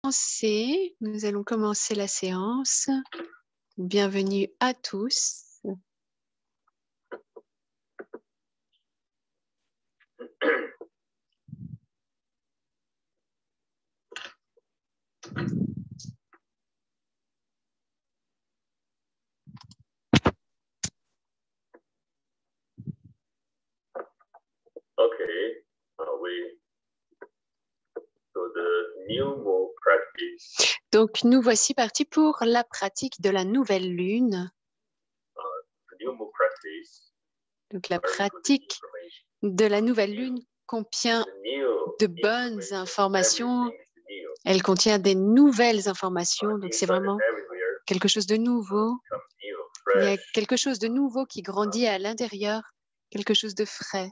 Nous allons commencer la séance. Bienvenue à tous. Okay, so the new moon practice. Donc, nous voici partis pour la pratique de la nouvelle lune. The new moon practice. Donc, la pratique de la nouvelle lune contient de bonnes informations. Elle contient des nouvelles informations. Donc, c'est vraiment quelque chose de nouveau. Il y a quelque chose de nouveau qui grandit à l'intérieur, quelque chose de frais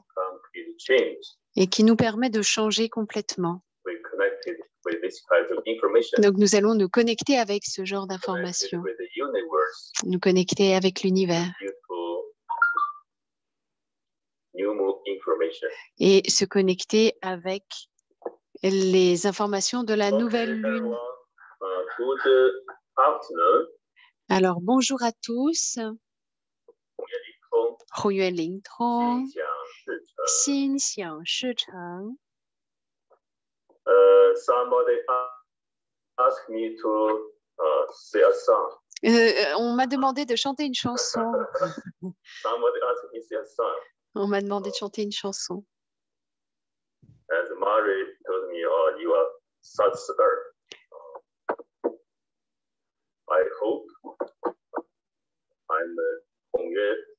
et qui nous permet de changer complètement. Donc, nous allons nous connecter avec ce genre d'informations, nous connecter avec l'univers et se connecter avec les informations de la nouvelle lune. Alors, bonjour à tous. 胡愿灵通，心想事成。 Somebody asked me to say a song. On m'a demandé de chanter une chanson. Somebody asked me to say a song. On m'a demandé de chanter une chanson. And Mary told me, "Oh, you are such a star." I hope I'm a 红月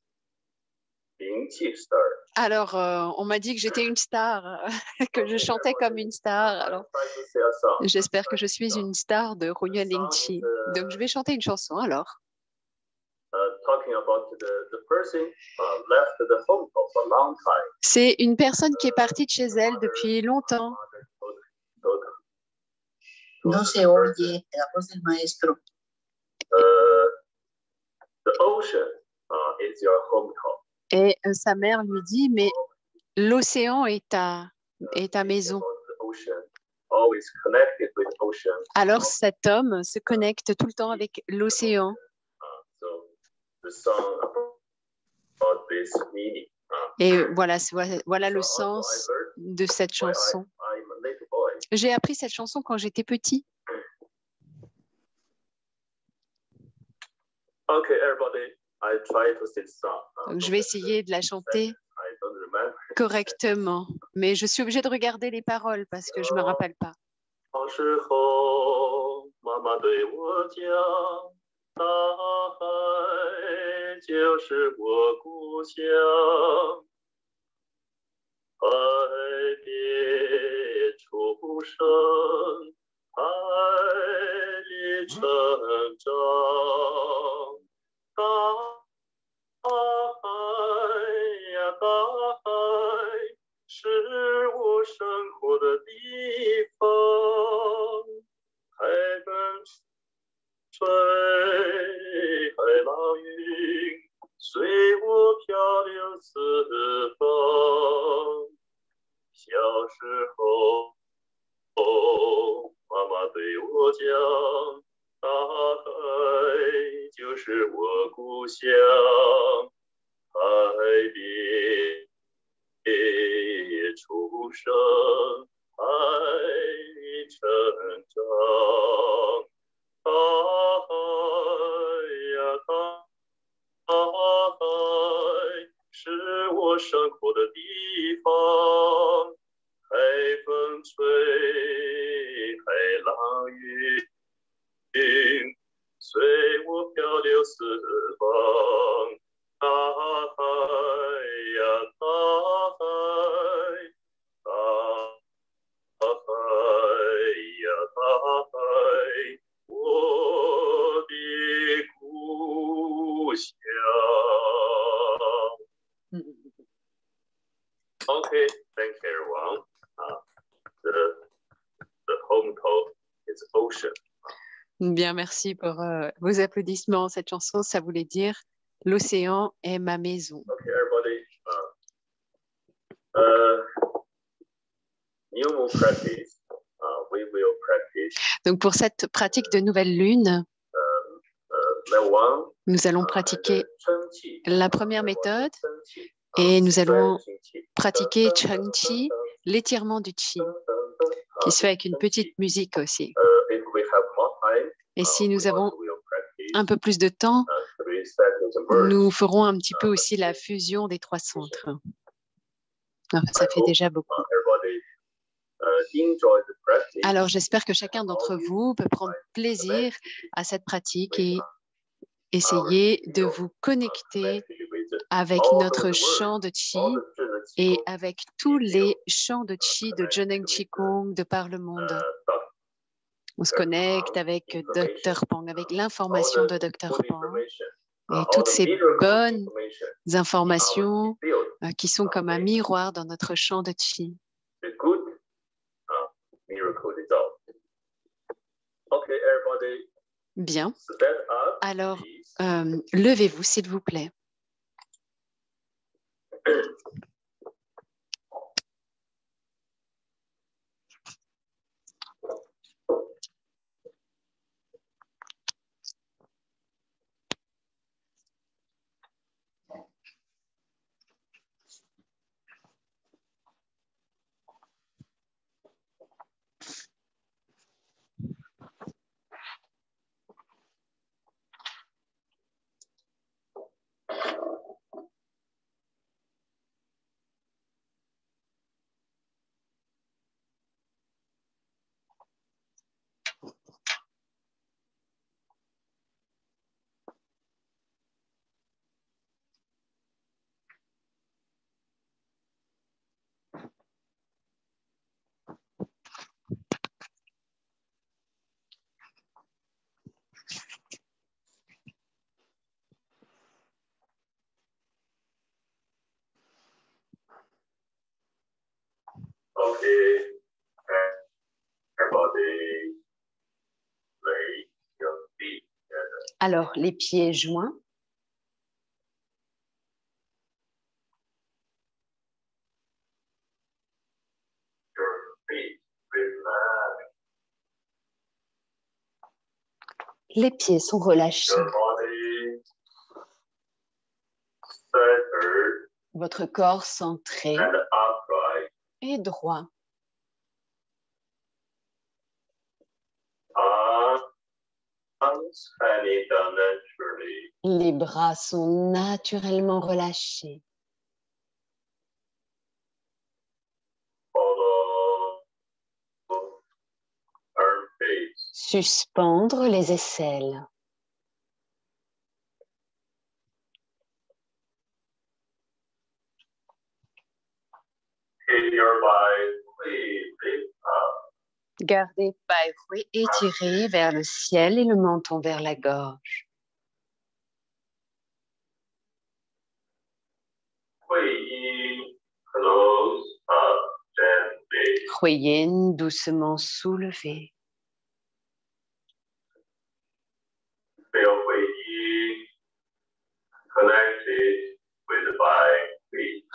灵气 star. Alors, on m'a dit que j'étais une star, que je chantais comme une star. Alors, j'espère que je suis une star de Hunyuan Lingqi. Donc, je vais chanter une chanson alors. C'est une personne qui est partie de chez elle depuis longtemps. No se oye la voz del maestro. The ocean is your hometown. Et sa mère lui dit, mais l'océan est ta maison. Alors cet homme se connecte tout le temps avec l'océan. Et voilà le sens de cette chanson. J'ai appris cette chanson quand j'étais petit. Okay, everybody, I try to sing song. Donc, je vais essayer de la chanter correctement, mais je suis obligée de regarder les paroles parce que je ne me rappelle pas. Okay, thank you everyone. The hometown is ocean. Bien, merci pour vos applaudissements. Cette chanson, ça voulait dire « L'océan est ma maison ». Okay, everybody. New moon practice. We will practice. Donc, pour cette pratique de nouvelle lune, nous allons pratiquer la première méthode et nous allons pratiquer Cheng Qi, l'étirement du Qi, qui se fait avec une petite musique aussi. Et si nous avons un peu plus de temps, nous ferons un petit peu aussi la fusion des 3 centres. Enfin, ça fait déjà beaucoup. Alors, j'espère que chacun d'entre vous peut prendre plaisir à cette pratique et essayer de vous connecter avec notre chant de Qi et avec tous les chants de Qi de Zheneng Qigong de par le monde. On se connecte avec Dr. Pang, avec l'information de Dr. Pang et toutes ces bonnes informations qui sont comme un miroir dans notre champ de Qi. Bien. Alors, levez-vous, s'il vous plaît. Alors, les pieds joints. Les pieds sont relâchés. Votre corps centré et droit. Les bras sont naturellement relâchés. Suspendre les aisselles. Gardez Bai Hui étiré vers le ciel et le menton vers la gorge. Hui Yin doucement soulevé.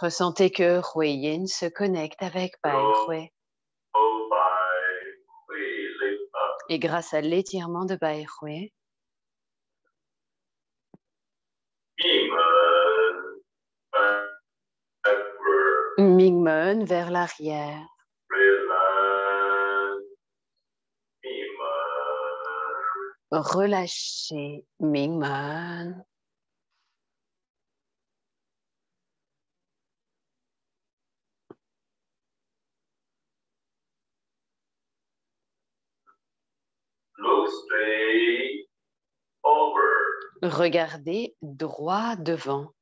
Ressentez que Hui Yin se connecte avec Bai Hui. Et grâce à l'étirement de Bai Hui, Mingmen vers l'arrière. Relâchez Mingmen. Regardez droit devant.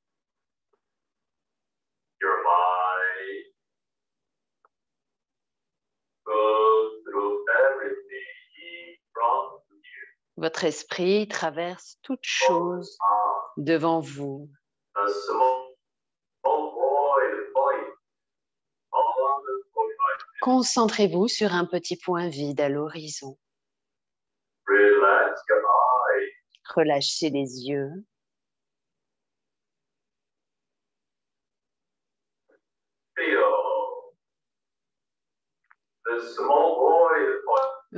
Votre esprit traverse toute chose devant vous. Concentrez-vous sur un petit point vide à l'horizon. Relâchez les yeux.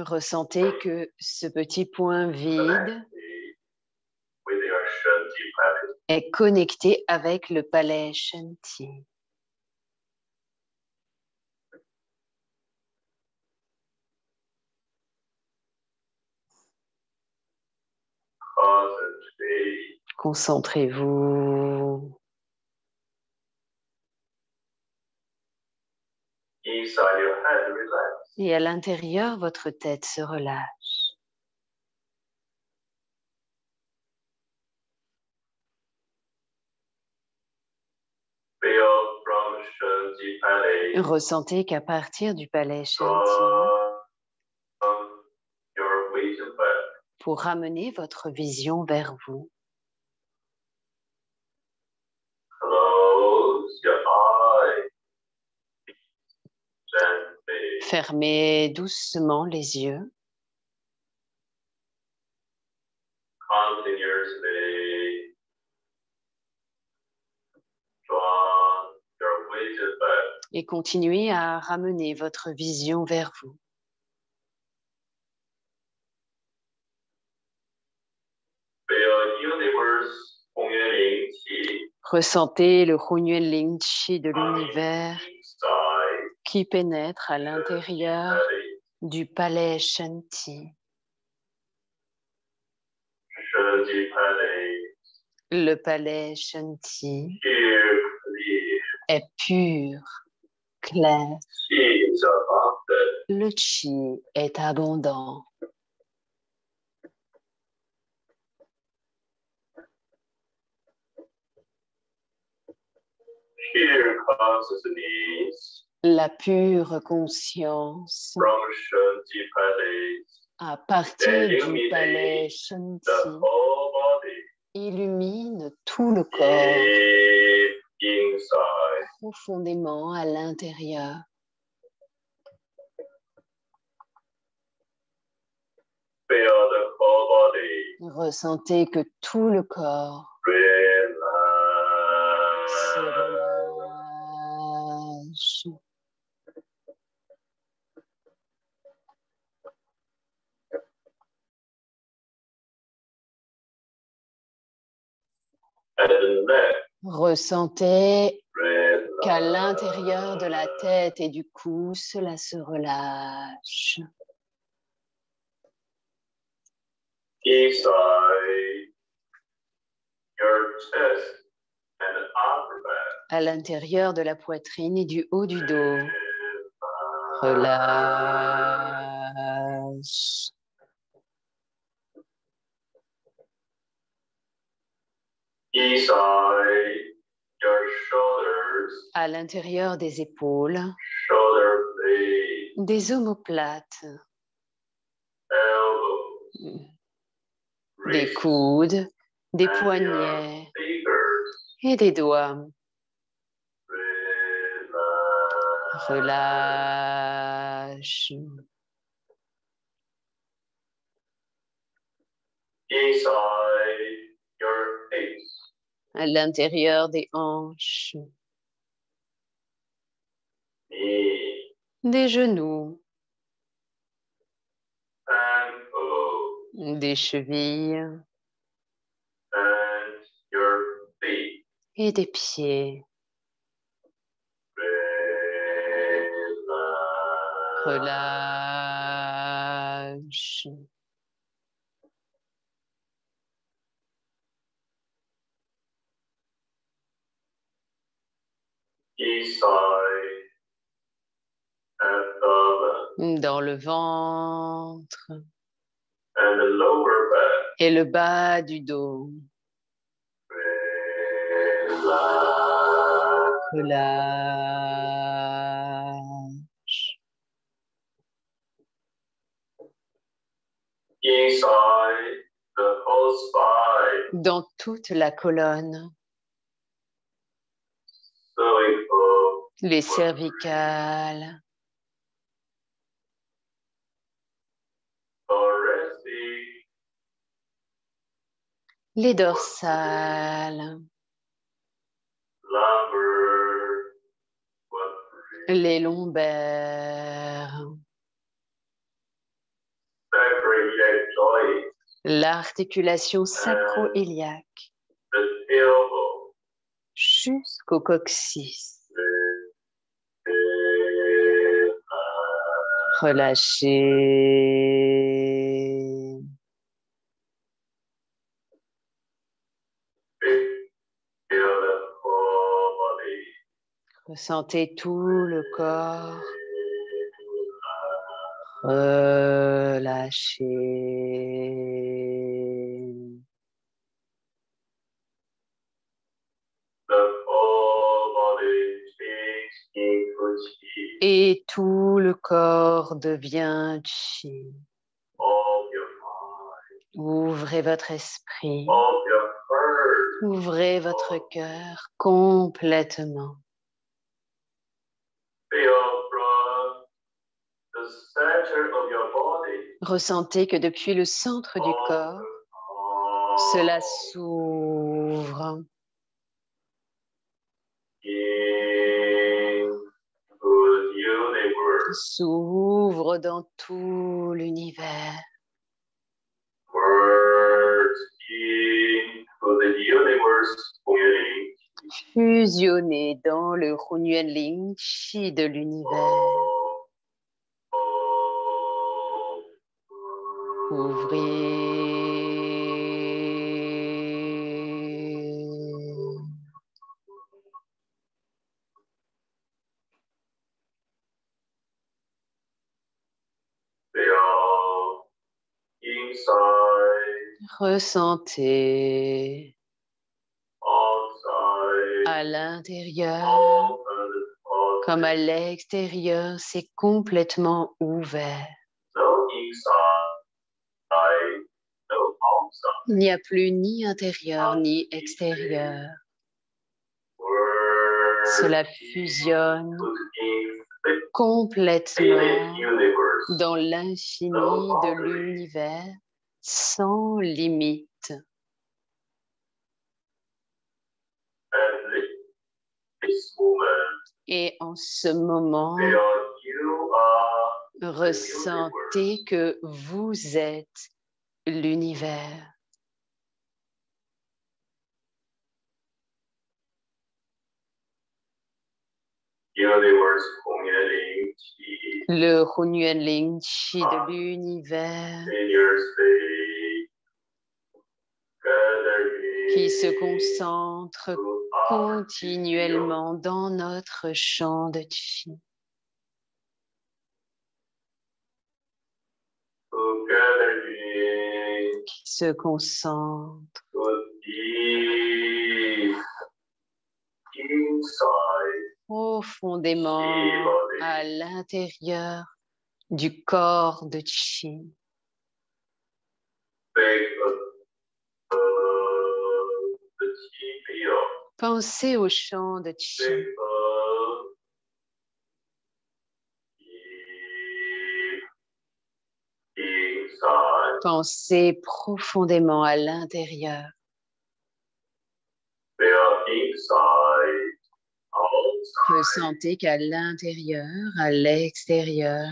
Ressentez que ce petit point vide with your Shanti practice. est connecté avec le palais Shanti. Concentrez-vous. Inside your head, relax. Et à l'intérieur, votre tête se relâche. Feel from Shanti Palace. Ressentez qu'à partir du palais Shanti, Your vision back. pour ramener votre vision vers vous, Close your eyes. Gently. fermez doucement les yeux. Continuously draw your vision back. Et continuez à ramener votre vision vers vous. Feel universe 공유ling qi Ressentez le Hunyuan Ling Chi de l'univers inside qui pénètre à l'intérieur Palace. du palais Shanti. Shanti Palace. Le palais Shanti Here clear. est pur, clair. Qi is abundant. Le Chi est abondant. Here consciousness La pure conscience from Shanti Palace. à partir du palais Shanti The whole body illumine tout le corps deep inside. profondément à l'intérieur. Feel the whole body Ressentez que tout le corps se relax. relâche. And the neck Ressentez relax. qu'à l'intérieur de la tête et du cou, cela se relâche. Inside your chest and upper back. À l'intérieur de la poitrine et du haut du dos. Relax. Relâche. Inside your shoulders, À l'intérieur des épaules, shoulder blades, des omoplates, elbows, des wrists, coudes, des and poignets your fingers. et des doigts. Relax. Relâche. Inside your hips, À l'intérieur des hanches, knees, des genoux, ankles, des chevilles and your feet. et des pieds. Relax. Relâche. Inside abdomen Dans le ventre and the lower back. et le bas du dos. Relax. Relâche. Inside the whole spine, Dans toute la colonne, cervical, les cervicales, thoracic, les dorsales, lumbar, quadriceps, les lombaires, l'articulation sacro-iliaque jusqu'au coccyx. Relâchez. Ressentez tout le corps. Relâchez. Et tout le corps devient chi. Ouvrez votre esprit. Ouvrez votre cœur complètement. Ressentez que depuis le centre du corps, cela s'ouvre. S'ouvre dans tout l'univers. Fusionner dans le Hunyuan Chi de l'univers. Ouvrez. Ressentez à l'intérieur comme à l'extérieur, c'est complètement ouvert. Il n'y a plus ni intérieur ni extérieur. Cela fusionne complètement dans l'infini de l'univers sans limite. Et en ce moment, ressentez que vous êtes l'univers. Le Hunyuan Chi de l'univers qui se concentre continuellement dans notre champ de Chi. Qui se concentre profondément à l'intérieur du corps de Chi. Pensez au champ de Chi. Pensez profondément à l'intérieur. Ressentez qu'à l'intérieur, à l'extérieur,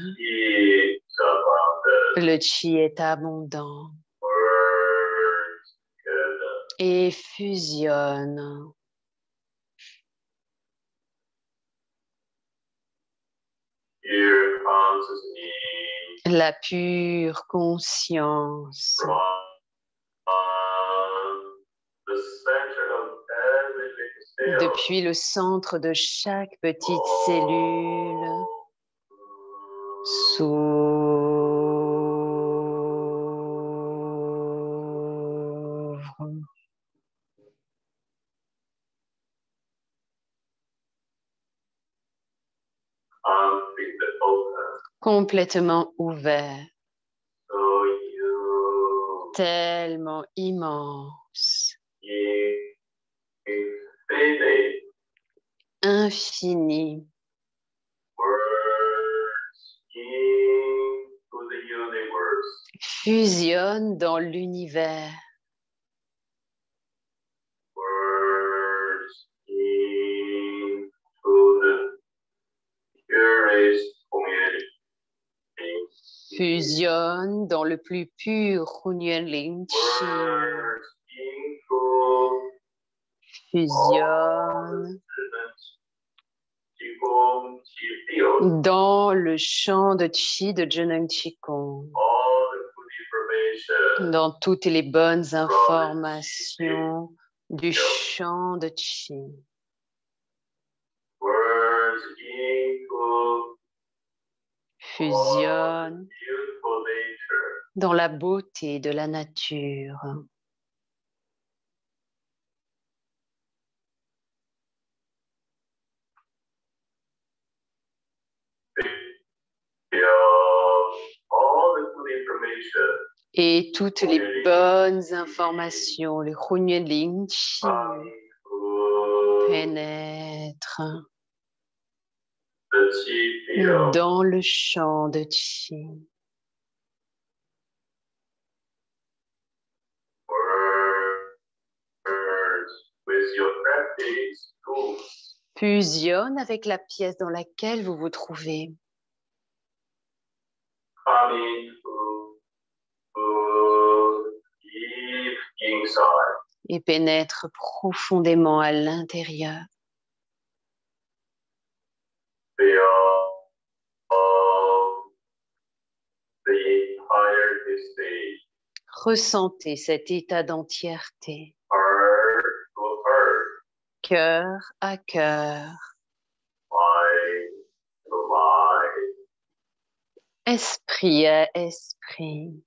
le Chi est abondant et fusionne. La pure conscience depuis le centre de chaque petite cellule s'ouvre. Complètement ouvert, tellement immense, infini, fusionne dans l'univers. fusionne dans le plus pur Hunyuan Ling Chi. Fusionne dans le champ de Chi de Zheneng Qigong, dans toutes les bonnes informations du champ de Chi. Fusionne dans la beauté de la nature. Et toutes les bonnes informations, le Hunyuan Ling Chi pénètrent dans le champ de Chi. Fusionne avec la pièce dans laquelle vous vous trouvez. Et pénètre profondément à l'intérieur. Ressentez cet état d'entièreté. Cœur à cœur. Esprit à esprit.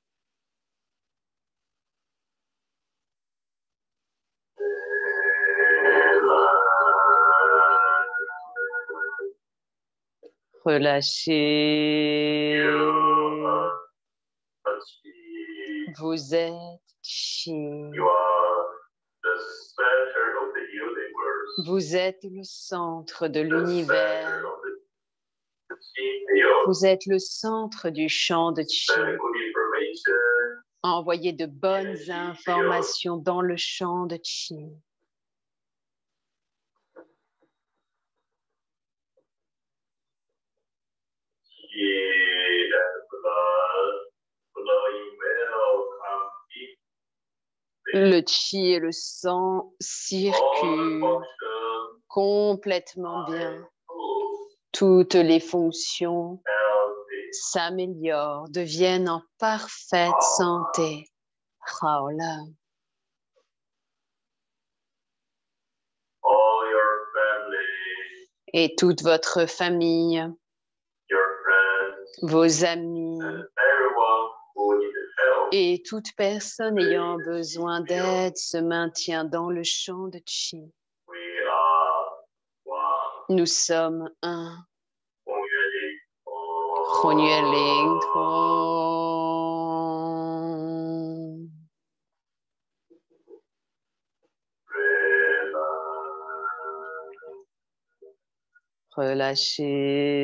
Relâchez. Vous êtes Chi. Vous êtes le centre de l'univers. Vous êtes le centre du champ de Chi. Envoyez de bonnes informations dans le champ de Chi. Le Chi et le sang circulent complètement bien. Toutes les fonctions s'améliorent, deviennent en parfaite santé. Raola. Et toute votre famille, vos amis, et toute personne ayant besoin d'aide se maintient dans le champ de Chi. Nous sommes un. Hunyuan Ling Tong. Relâchez.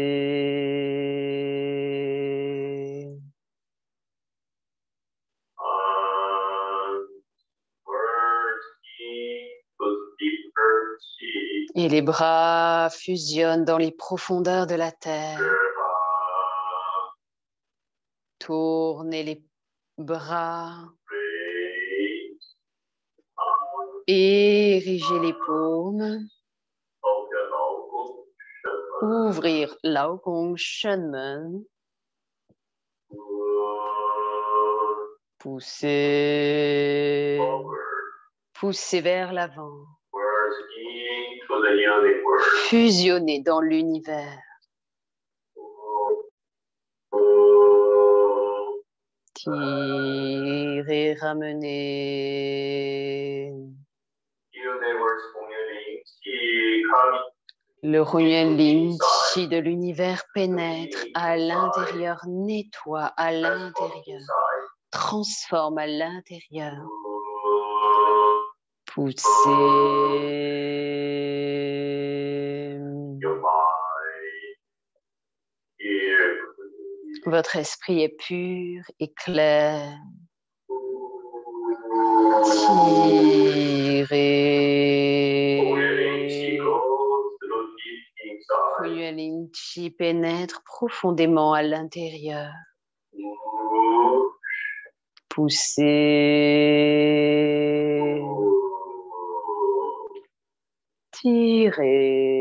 Et les bras fusionnent dans les profondeurs de la terre. Tournez les bras. Érigez les paumes. Ouvrir Lao Gong Shenmen. Poussez. Poussez vers l'avant. Fusionnez dans l'univers. Tirez, ramenez. Le Hunyuan Ling Chi de l'univers pénètre à l'intérieur, nettoie à l'intérieur, transforme à l'intérieur. Poussez. Votre esprit est pur et clair. Tirez. Hunyuan Ling Chi pénètre profondément à l'intérieur. poussez, tirez.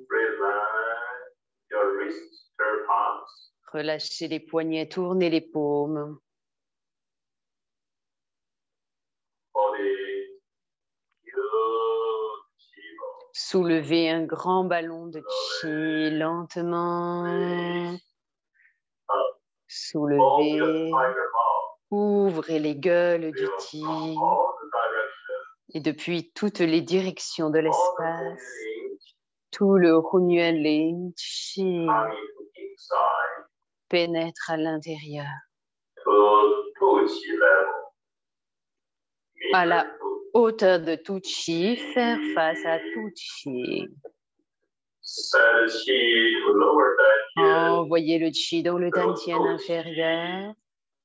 Relax your wrists, your palms. Relâchez les poignets, tournez les paumes. Body beautiful. Soulevez un grand ballon de chi lentement. Open your Soulevez, tiger mouth. ouvrez les gueules du Feel ti. from all the directions. Et depuis toutes les directions de All the l'espace, feelings tout le Hunyuan Chi coming inside pénètre à l'intérieur, to Tuqi level. à la hauteur de tout Chi, faire face à tout Chi. Send Qi to lower dimension. Envoyez le Chi dans le Tantien inférieur,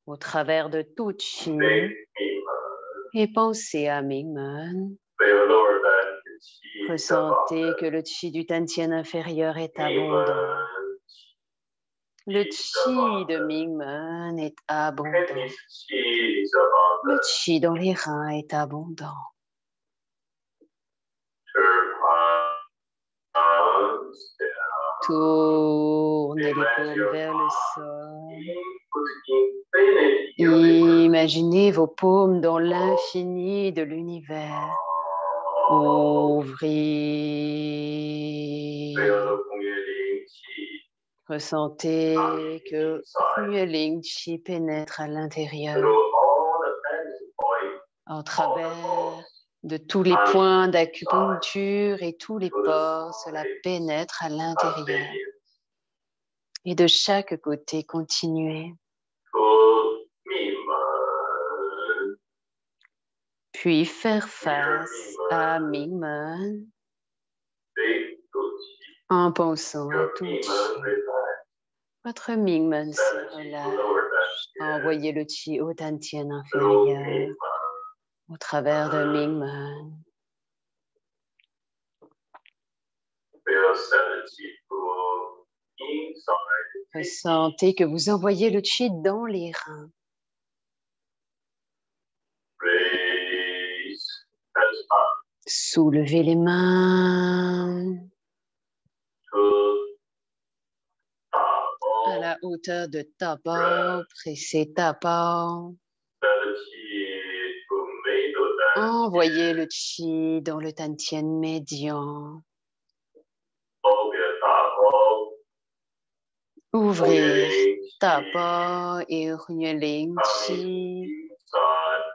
au travers de tout Chi, et pensez à Mingmen. Feel lower dimension Qi. Ressentez que le Chi du Tantien inférieur est abondant. Le Chi de Mingmen est abondant. Kidney Qi is about Le Chi dans les reins est abondant. Tournez les paumes vers le sol. Imaginez vos paumes dans l'infini de l'univers. Ouvrez. Ressentez que Hunyuan Chi pénètre à l'intérieur, en travers de tous les points d'acupuncture et tous les pores, cela pénètre à l'intérieur. Et de chaque côté, continuez. Puis faire face à Mingmen en pensant à tout Chi. Votre Mingmen se relâche. Envoyez le Chi au Tantien inférieur, au travers de Mingmen. Ressentez que vous envoyez le Chi dans les reins. Soulevez les mains à la hauteur de Tapa, pressez Tapa. Envoyez le Chi dans le Tantien médian. Ouvrez Tapa et Hunyuan Chi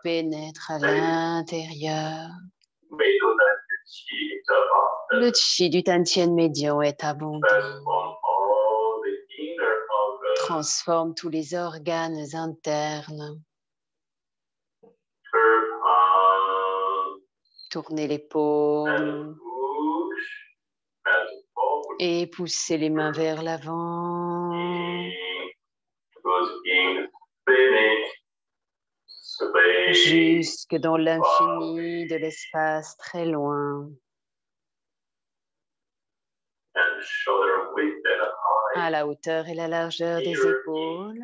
pénètre à l'intérieur. Le Chi du Tantien médian est abondant. Transforme tous les organes internes. Tournez les paumes et poussez les mains vers l'avant. Jusque dans l'infini de l'espace très loin. À la hauteur et la largeur des épaules,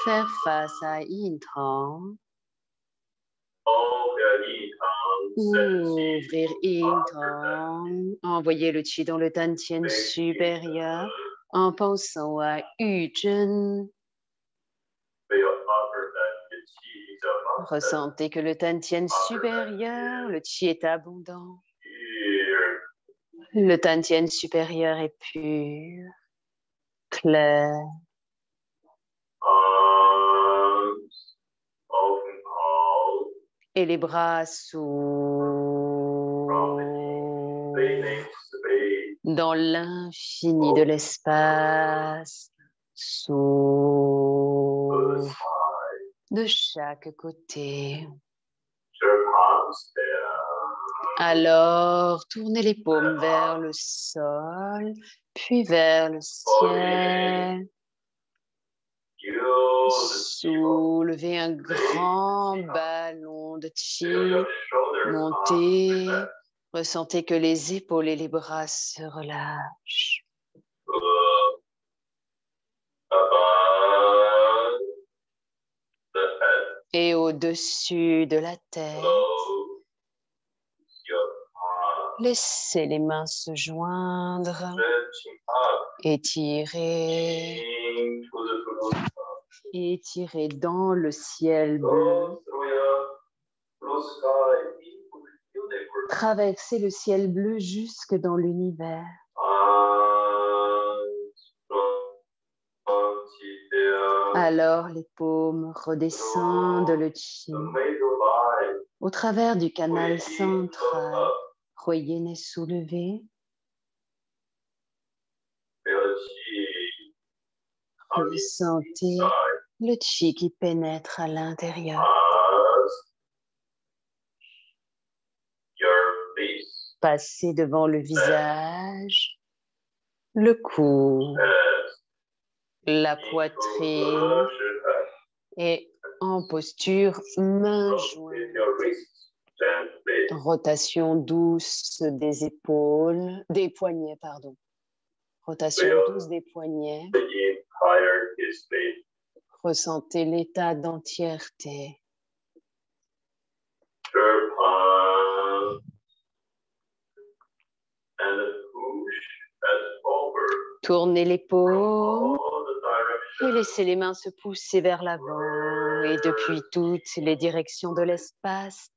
faire face à Yin-Tang. Ouvrir Yin-Tang. Envoyer le Chi dans le Tantien supérieur en pensant à Yu-Zhen. Ressentez que le Tantien supérieur, le Chi est abondant. Le Tantien supérieur est pur, clair. Et les bras s'ouvrent dans l'infini de l'espace, s'ouvrent de chaque côté. Alors, tournez les paumes vers le sol, puis vers le ciel. Soulevez un grand ballon de Chi, montez, ressentez que les épaules et les bras se relâchent. Et au-dessus de la tête, laissez les mains se joindre, étirer, étirer dans le ciel bleu, traverser le ciel bleu jusque dans l'univers. Alors les paumes redescendent le chi au travers du canal central. Croyez-les soulever. Ressentez le chi qui pénètre à l'intérieur. Passez devant le visage, le cou, la poitrine et en posture main jointe. Rotation douce des épaules, des poignets, pardon. Rotation douce des poignets. Ressentez l'état d'entièreté. Tournez l'épaule et laissez les mains se pousser vers l'avant. Et depuis toutes les directions de l'espace,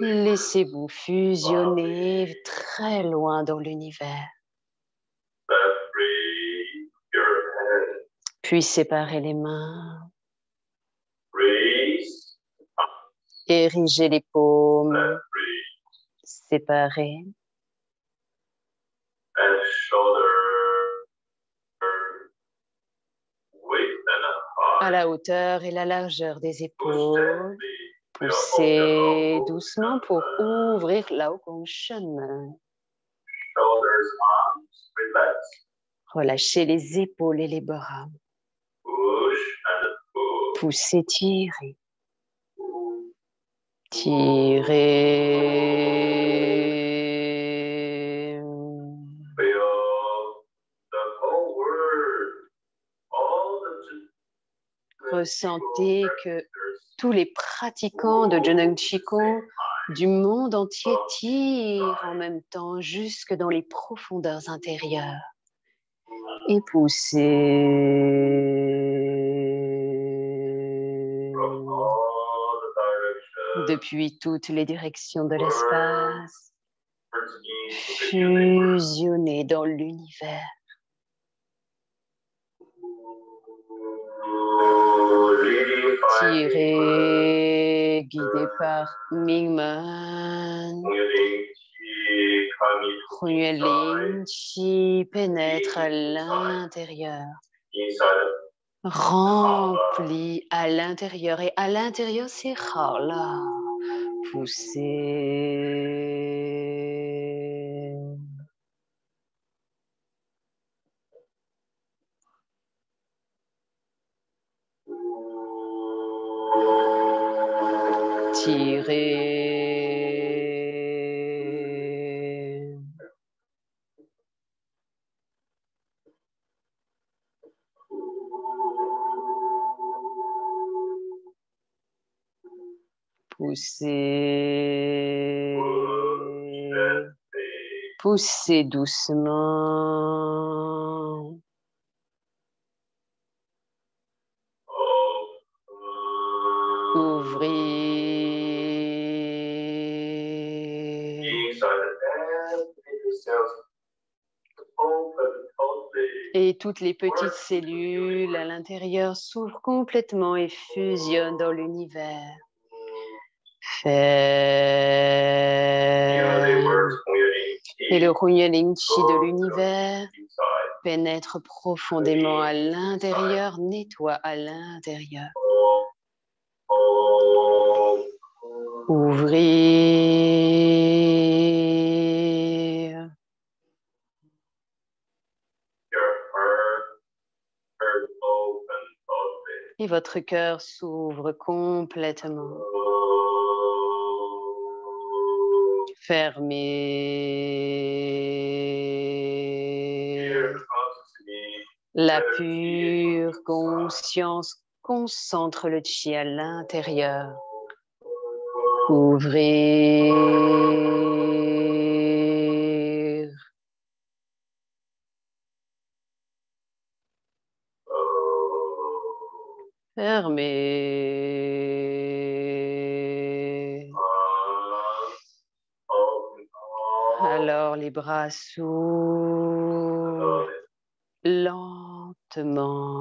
laissez-vous fusionner très loin dans l'univers. Puis séparez les mains. Érigez les paumes. Séparez. À la hauteur et la largeur des épaules. Poussez doucement pour ouvrir Lao Gong Shen. Relâchez les épaules et les bras. Poussez, tirez. Tirez. Ressentez que tous les pratiquants de Zheneng Qigong du monde entier tirent en même temps jusque dans les profondeurs intérieures. Et poussez. Depuis toutes les directions de l'espace, fusionnez dans l'univers. Tirez, guidé par Mingmen. Hunyuan Chi pénètre à l'intérieur. Rempli à l'intérieur. Et à l'intérieur, c'est rare là. Poussez. Tirez. Poussez. Poussez doucement. Ouvrez. Et toutes les petites cellules à l'intérieur s'ouvrent complètement et fusionnent dans l'univers. Et le Hunyuan Chi de l'univers pénètre profondément à l'intérieur, nettoie à l'intérieur. Ouvrir. Et votre cœur s'ouvre complètement. Fermez. La pure conscience concentre le chi à l'intérieur. Ouvrir. Fermer. Alors les bras s'ouvrent lentement.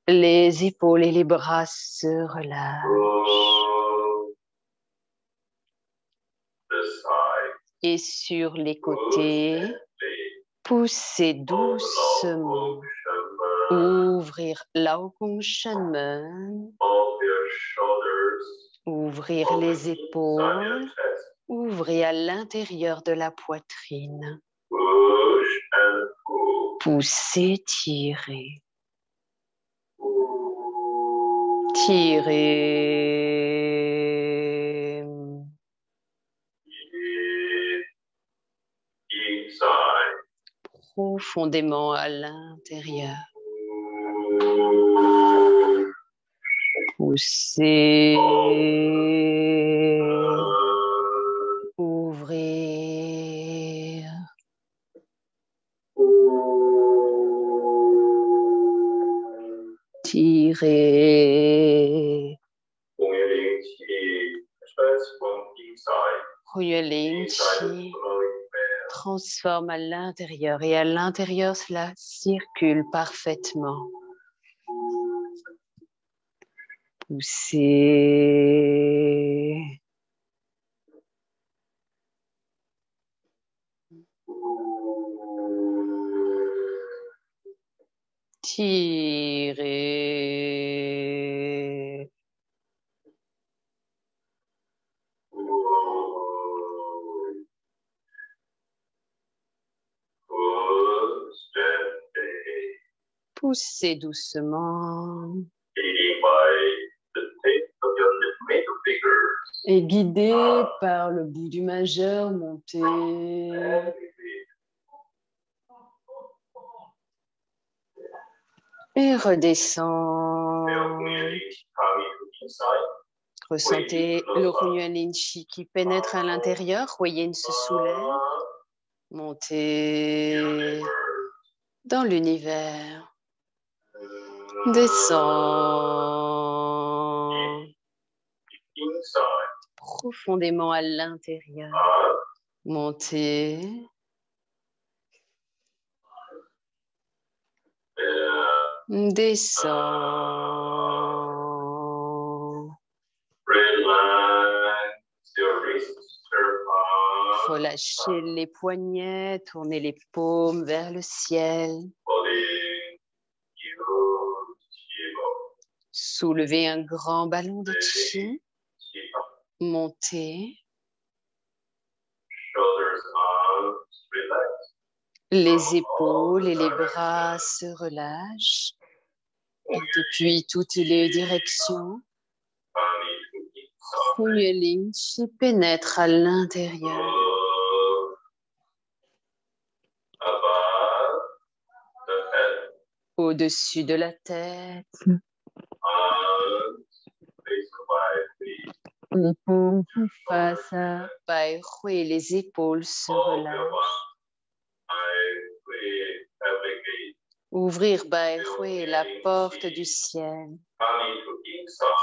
Les épaules et les bras se relâchent. Et sur les côtés, poussez doucement. Ouvrir Lao Kung Shanmen. Ouvrir les épaules. Ouvrez à l'intérieur de la poitrine. Poussez, tirez. Tirez. Profondément à l'intérieur. Poussez. Ouvrir. Tirez. Hunyuan Chi transforme à l'intérieur et à l'intérieur cela circule parfaitement. Poussez. Tirez. Poussez doucement. Et guidé par le bout du majeur, montez. Et redescend. Ressentez le Hunyuan Chi qui pénètre à l'intérieur. Huyen se soulève. Montez dans l'univers. Descend. Profondément à l'intérieur. Montez. Descend. Relâchez les poignets, tournez les paumes vers le ciel. Soulevez un grand ballon de chi. Montez. Les épaules et les bras se relâchent. Et depuis toutes les directions, Hunyuan Chi pénètre à l'intérieur. Au-dessus de la tête. Les paumes face à Bai Hui, les épaules se relâchent. Ouvrir Bai Hui, la porte du ciel.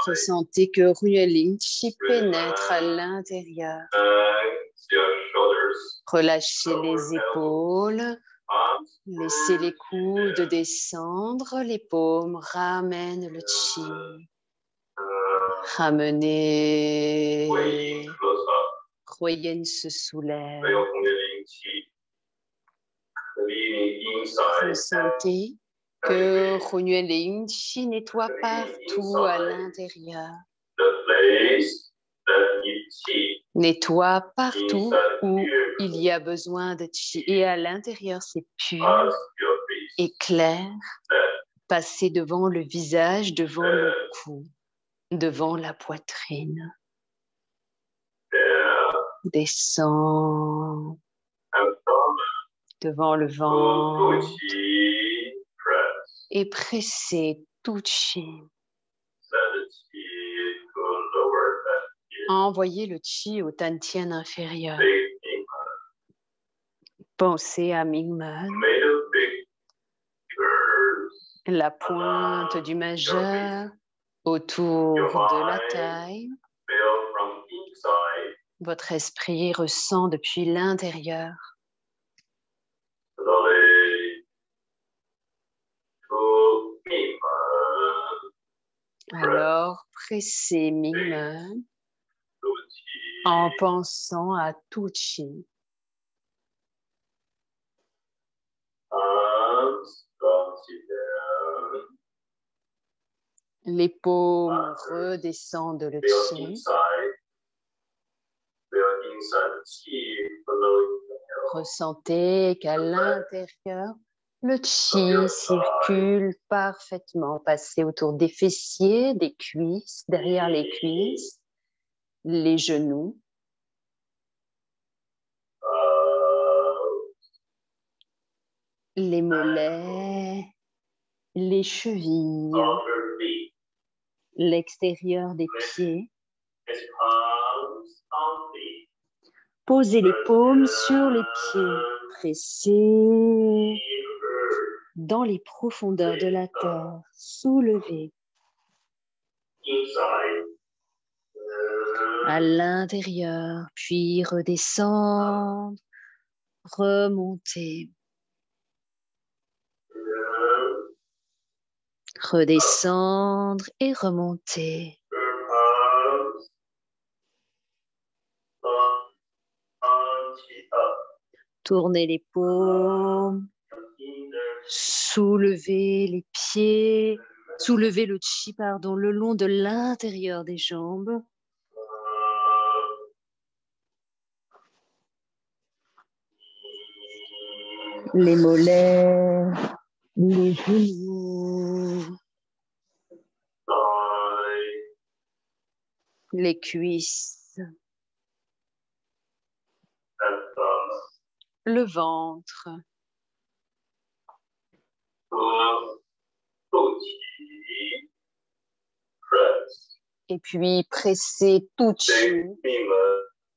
Ressentez que Hunyuan Chi pénètre à l'intérieur. Relâchez les épaules. Laissez les coudes descendre. Les paumes ramènent le chi. Ramenez. Huyen se soulève. Ressentez que Hunyuan Chi nettoie partout à l'intérieur. Nettoie partout où il y a besoin de chi. Et à l'intérieur, c'est pur et clair. Passez devant le visage, devant le cou, devant la poitrine. Descend devant le ventre. et pressez tout chi. Envoyez le chi au Tantien inférieur. Pensez à Mingmen, la pointe du majeur autour de la taille. Votre esprit ressent depuis l'intérieur. Alors, pressez Mingmen en pensant à tout chi. Les paumes redescendent le chi. Ressentez qu'à l'intérieur, le chi circule parfaitement, passez autour des fessiers, des cuisses, derrière les cuisses, les genoux. Les mollets, les chevilles, l'extérieur des pieds. Posez les paumes sur les pieds, pressez dans les profondeurs de la terre, soulevez à l'intérieur, puis redescendre, remonter. Redescendre et remonter. Tournez les paumes. Soulevez les pieds. Soulevez le chi, le long de l'intérieur des jambes. Les mollets, les genoux, les cuisses, le ventre. Et puis pressez tout chi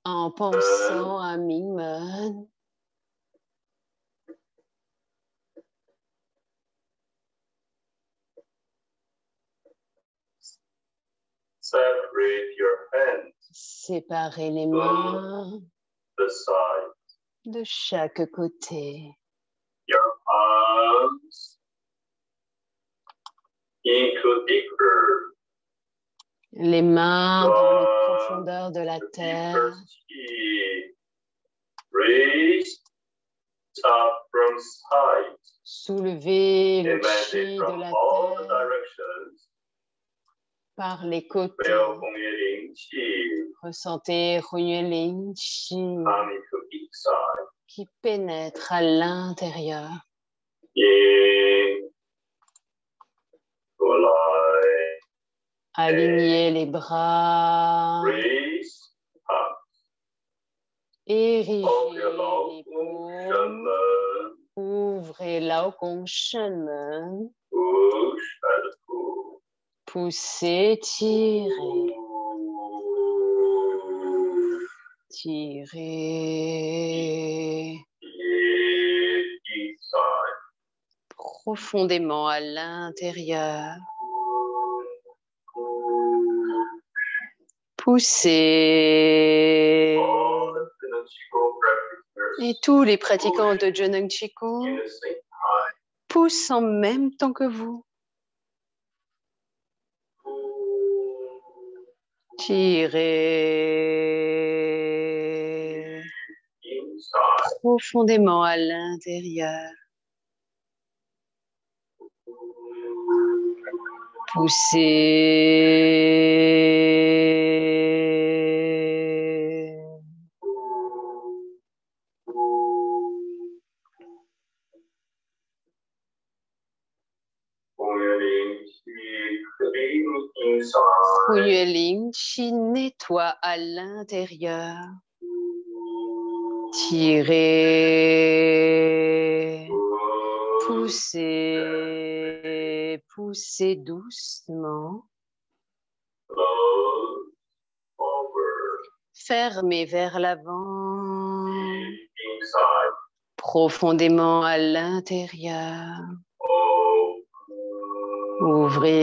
en pensant à Mingmen. Séparez les mains de chaque côté. Les mains dans les profondeurs de la terre. Soulevez le chi de la terre par les côtés. Ressentez Hunyueling Chi qui pénètre à l'intérieur. Alignez les bras. Érigez les paumes. Ouvrez Lao Gong Shenmen. Poussez, tirez. Tirez. Profondément à l'intérieur. Poussez. Et tous les pratiquants de Jonang Chikung poussent en même temps que vous. Tirez profondément à l'intérieur. Poussez. Hunyueling Chi nettoie à l'intérieur. Tirez. Poussez. Poussez doucement. Close forward. Fermez vers l'avant. Deep inside. Profondément à l'intérieur. Open. Ouvrez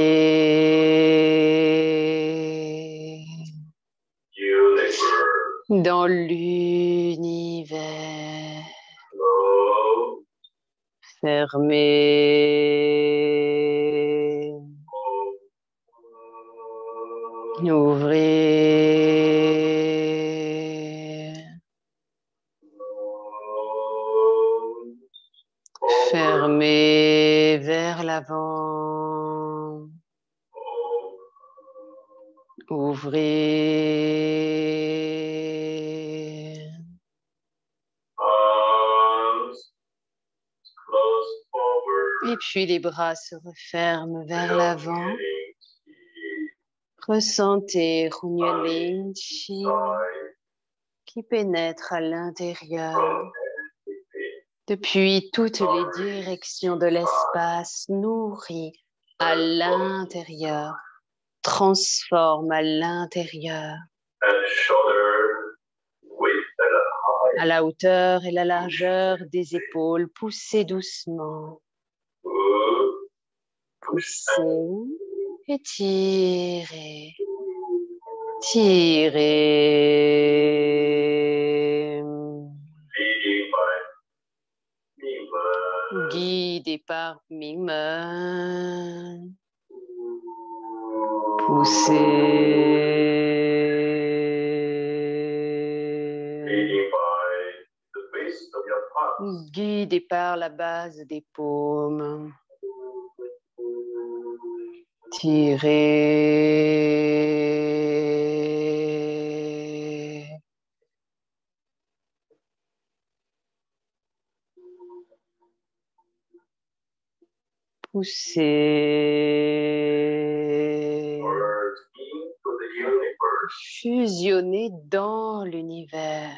Universe. dans l'univers. Close. Fermez. Open. Ouvrez. Fermez vers l'avant. Ouvrez. Et puis les bras se referment vers l'avant. Ressentez Hunyuan Chi qui pénètre à l'intérieur. Depuis toutes les directions de l'espace, nourrit à l'intérieur, transforme à l'intérieur, à la hauteur et la largeur des épaules. Poussez doucement. Poussez, étirez, tirez. Guidé par Mingmen. Poussez. Guidé par la base des paumes. Tirez. Poussez. Fusionnez dans l'univers.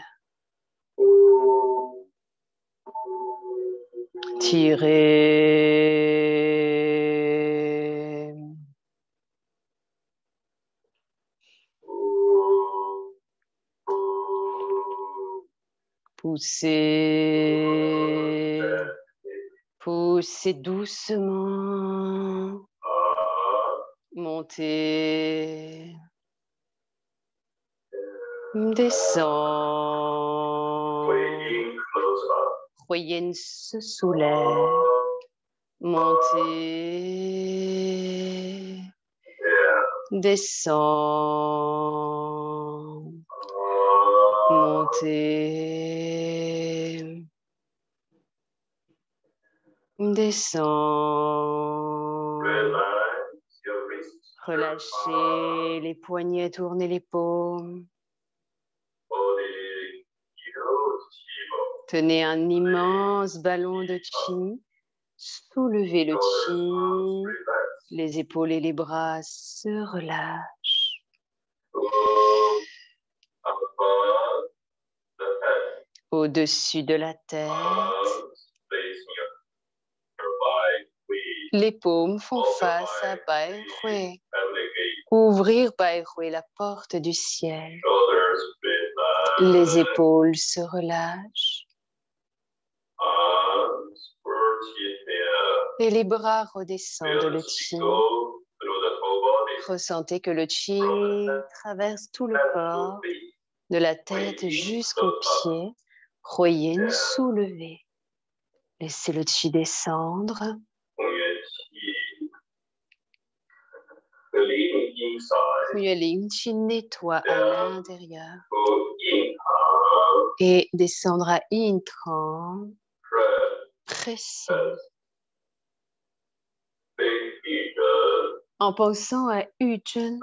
Tirez. Poussez. Poussez doucement. Montez. Descends. Huyen se soulève. Montez. Descends. Montez. Descends. Relâchez les poignets, tournez les paumes. Tenez un immense ballon de chi. Soulevez le chi. Les épaules et les bras se relâchent. Au-dessus de la tête, les paumes font face à Bai Hui. Ouvrir Bai Hui, la porte du ciel. Les épaules se relâchent. Et les bras redescendent le chi. Ressentez que le chi traverse tout le corps, de la tête jusqu'aux pieds. Huyen soulevé. Laissez le chi descendre. Huyen chi nettoie à l'intérieur. Et descendre à Intran. Précis. En pensant à Yuzhen,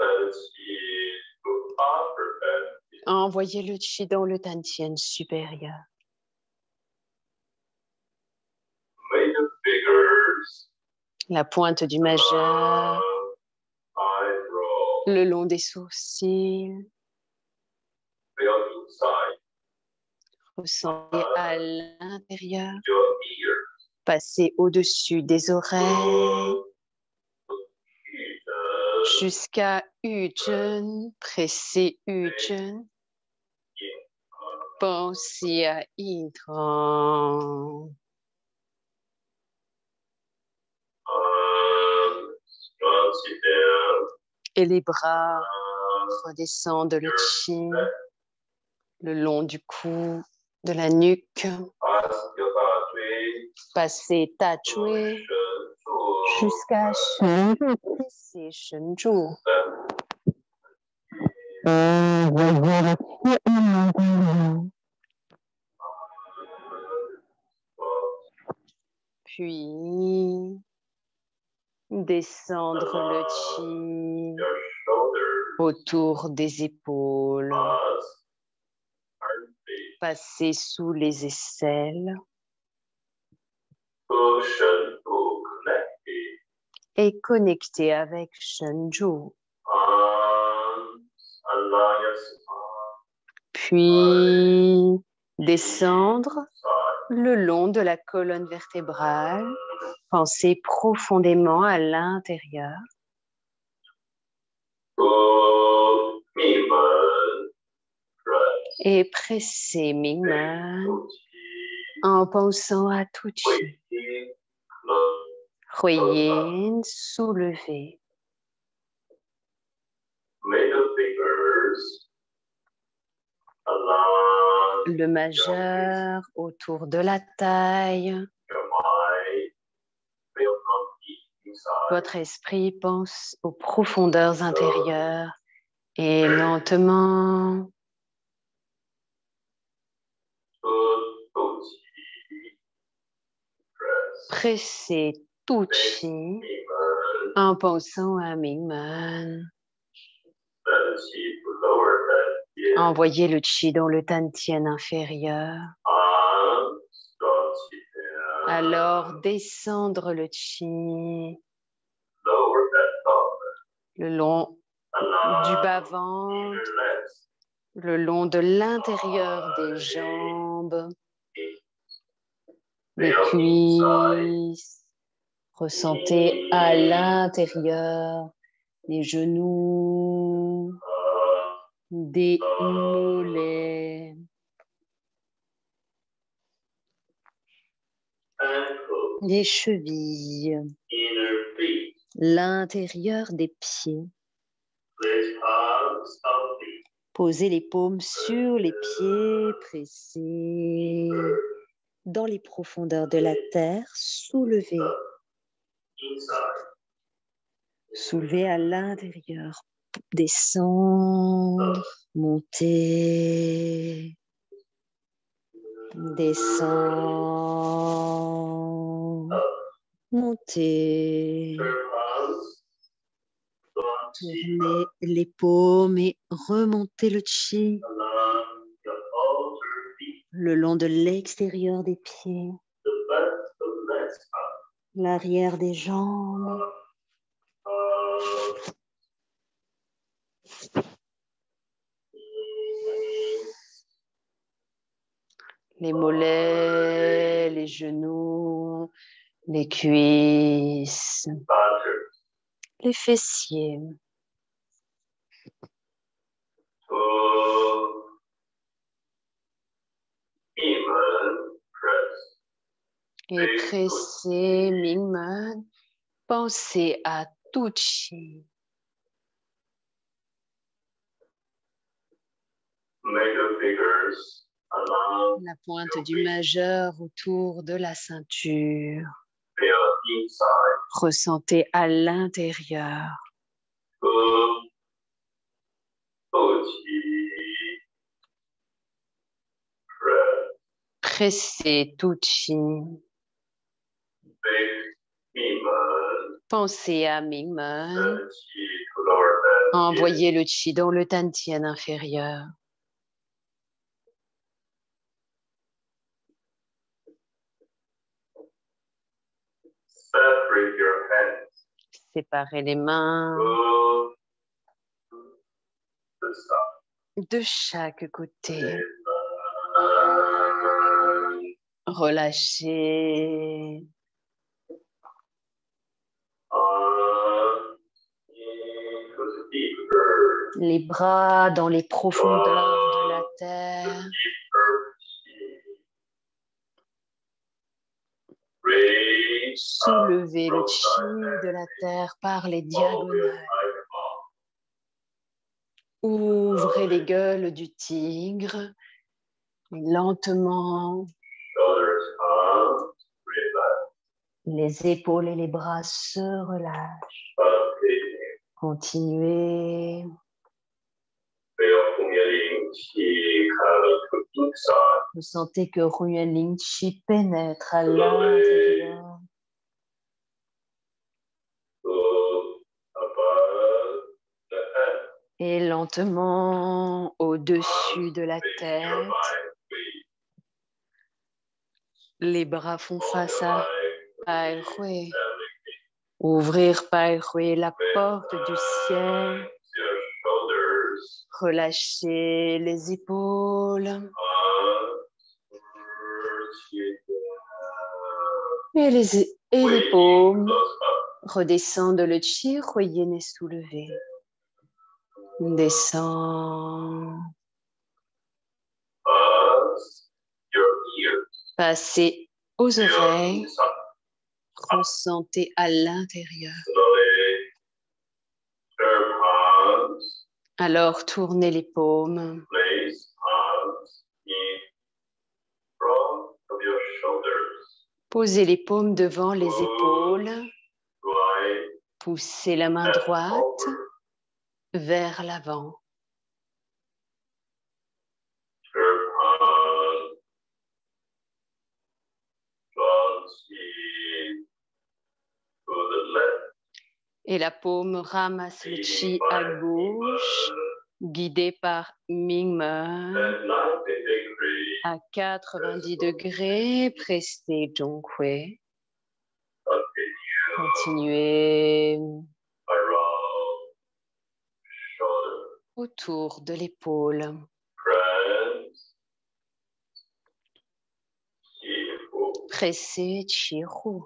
envoyez le chi dans le Tantien supérieur. La pointe du majeur, le long des sourcils. Ressentez à l'intérieur. Passez au-dessus des oreilles. jusqu'à Ujjain, pressez Ujjain. Pensez à Indra. Et les bras redescendent le chi le long du cou, de la nuque. Passez Ta Chue jusqu'à Shenju. Pressez Shenju. Puis descendre le chi autour des épaules, passer sous les aisselles et connecter avec Shenju. Puis descendre le long de la colonne vertébrale. Pensez profondément à l'intérieur. Et pressez Mingmen en pensant à Tuchi. Huiyin soulevé. Le majeur autour de la taille. Votre esprit pense aux profondeurs intérieures et lentement pressez Tuchi en pensant à Mingmen. Envoyez le chi dans le Tantien inférieur. Alors descendre le chi le long du bas-ventre, le long de l'intérieur des jambes, les cuisses. Ressentez à l'intérieur des genoux, des mollets, les chevilles, l'intérieur des pieds. Posez les paumes sur les pieds, pressez dans les profondeurs de la terre, soulevez. Soulevez à l'intérieur, descendre, monter, descendre, monter. Tournez les paumes et remontez le chi le long de l'extérieur des pieds, l'arrière des jambes. Les mollets, les genoux, les cuisses, les fessiers. Et pressez Mingmen, pensez à Tuchi. La pointe du majeur autour de la ceinture. Ressentez à l'intérieur. Pressez Tuchi. Pensez à Mingmen. Envoyez le chi dans le Tantien inférieur. Séparez les mains de chaque côté. les bras dans les profondeurs de la terre. Soulevez le chi de la terre par les diagonales. Ouvrez les gueules du tigre. Lentement, les épaules et les bras se relâchent. Continuez. Vous sentez que Ruyen Ling Chi pénètre à l'intérieur. Et lentement, au-dessus de la tête, les bras font face à Pai Hui. Ouvrir Pai Hui, la porte du ciel. Relâchez les épaules. Et les paumes. Redescendent le chi, Yin est soulevé. Descend. Passez aux oreilles. Ressentez à l'intérieur. Alors, tournez les paumes. Posez les paumes devant les épaules. Poussez la main droite vers l'avant. Et la paume ramasse le chi à gauche, guidé par Mingmen. À 90 degrés, pressez Zhonghui. Continuez autour de l'épaule. Pressez Chi-Hu.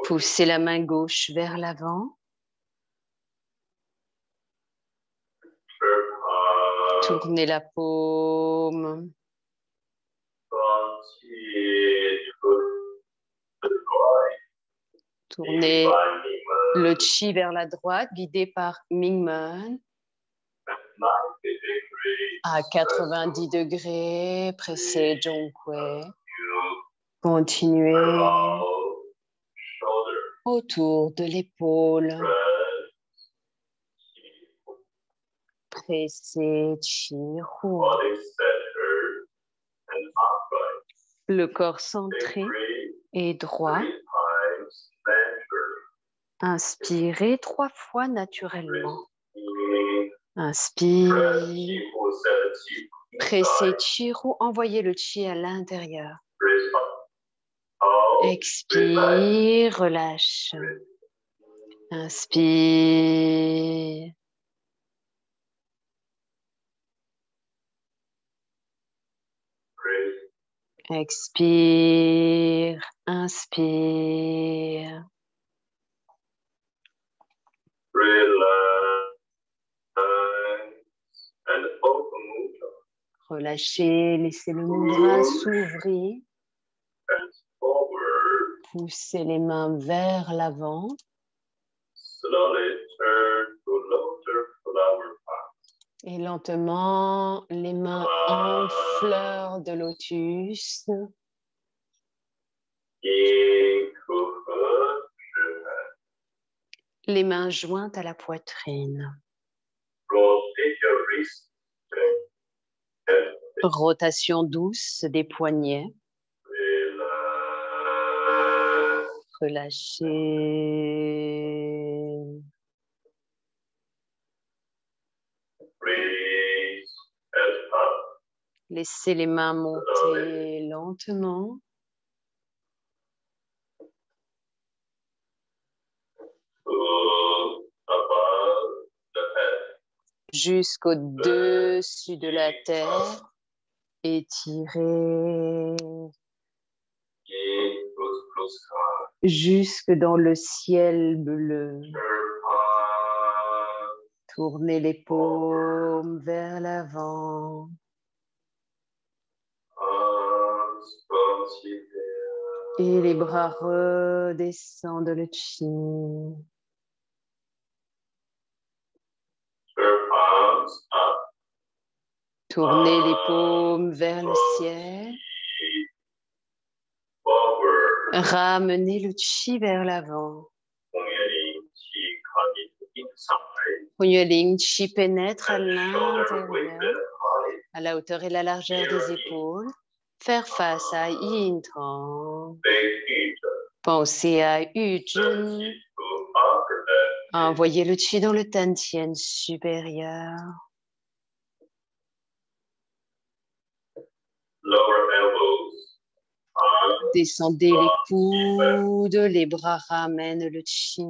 Poussez la main gauche vers l'avant. Tournez la paume. Tournez le chi vers la droite, guidé par Mingmen. À 90 degrés, pressez Zhonghui. Continuez autour de l'épaule. Pressez Chi-Hu. Le corps centré et droit. Inspirez 3 fois naturellement. Inspire. Pressez Chi-Hu. Envoyez le chi à l'intérieur. Expire, relâche. Inspire. Expire, inspire. Relâchez, laissez le mudra s'ouvrir. Poussez les mains vers l'avant. Et lentement, les mains en fleur de lotus. Les mains jointes à la poitrine. Rotation douce des poignets. Relâchez. Laissez les mains monter lentement. Jusqu'au-dessus de la tête. Étirez. jusque dans le ciel bleu. Tournez les paumes vers l'avant. Et les bras redescendent le chi. Tournez les paumes vers le ciel. Ramenez le chi vers l'avant. Hunyueling chi pénètre à l'intérieur, à la hauteur et la largeur des épaules. Faire face à Yin Trang. Pensez à Yujun. Envoyez le chi dans le Tantien supérieur. Descendez les coudes, les bras ramènent le chi.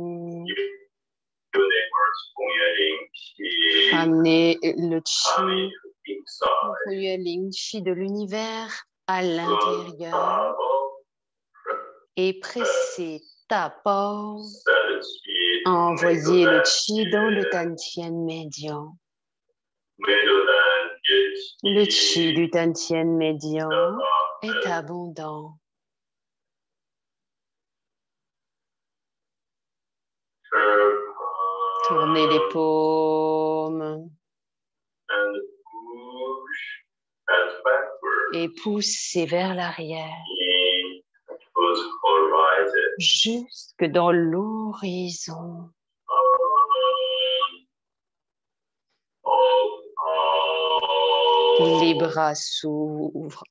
Ramenez le chi, Hunyueling chi de l'univers à l'intérieur et pressez tapant. Envoyez le chi dans le Tantien médian. Le chi du Tantien médian est abondant. Tournez les paumes et poussez vers l'arrière, jusque dans l'horizon. Les bras s'ouvrent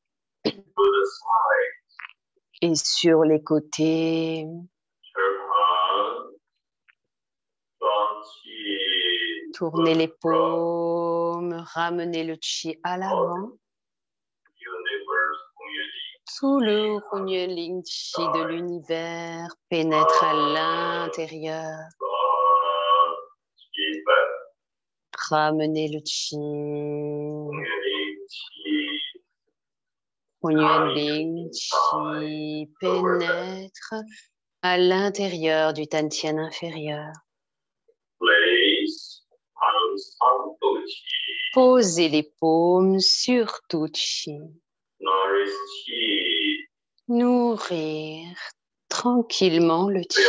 et sur les côtés. Tournez les paumes, ramenez le chi à l'avant. Tout le Hunyueling chi de l'univers pénètre à l'intérieur. Ramenez le chi. Hunyueling chi pénètre à l'intérieur du Tantien inférieur. Posez les paumes sur tout chi. Nourrir tranquillement le chi.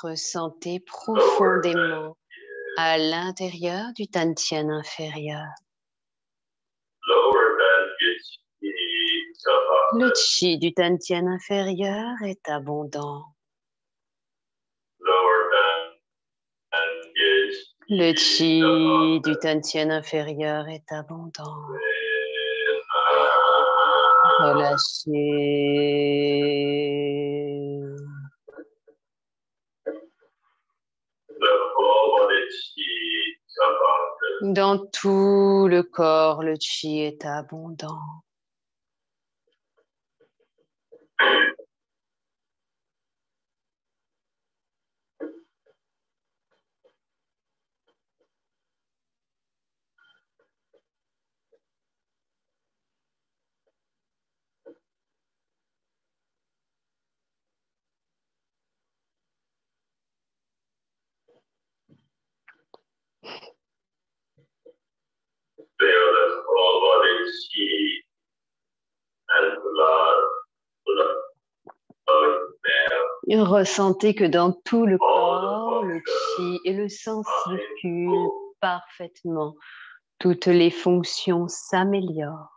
Ressentez profondément à l'intérieur du Tantien inférieur. Le chi du Tantien inférieur est abondant. Le chi du Tantien inférieur est abondant. Relâchez. Dans tout le corps, le chi est abondant. Ressentez que dans tout le corps, le chi et le sang circulent parfaitement. Toutes les fonctions s'améliorent.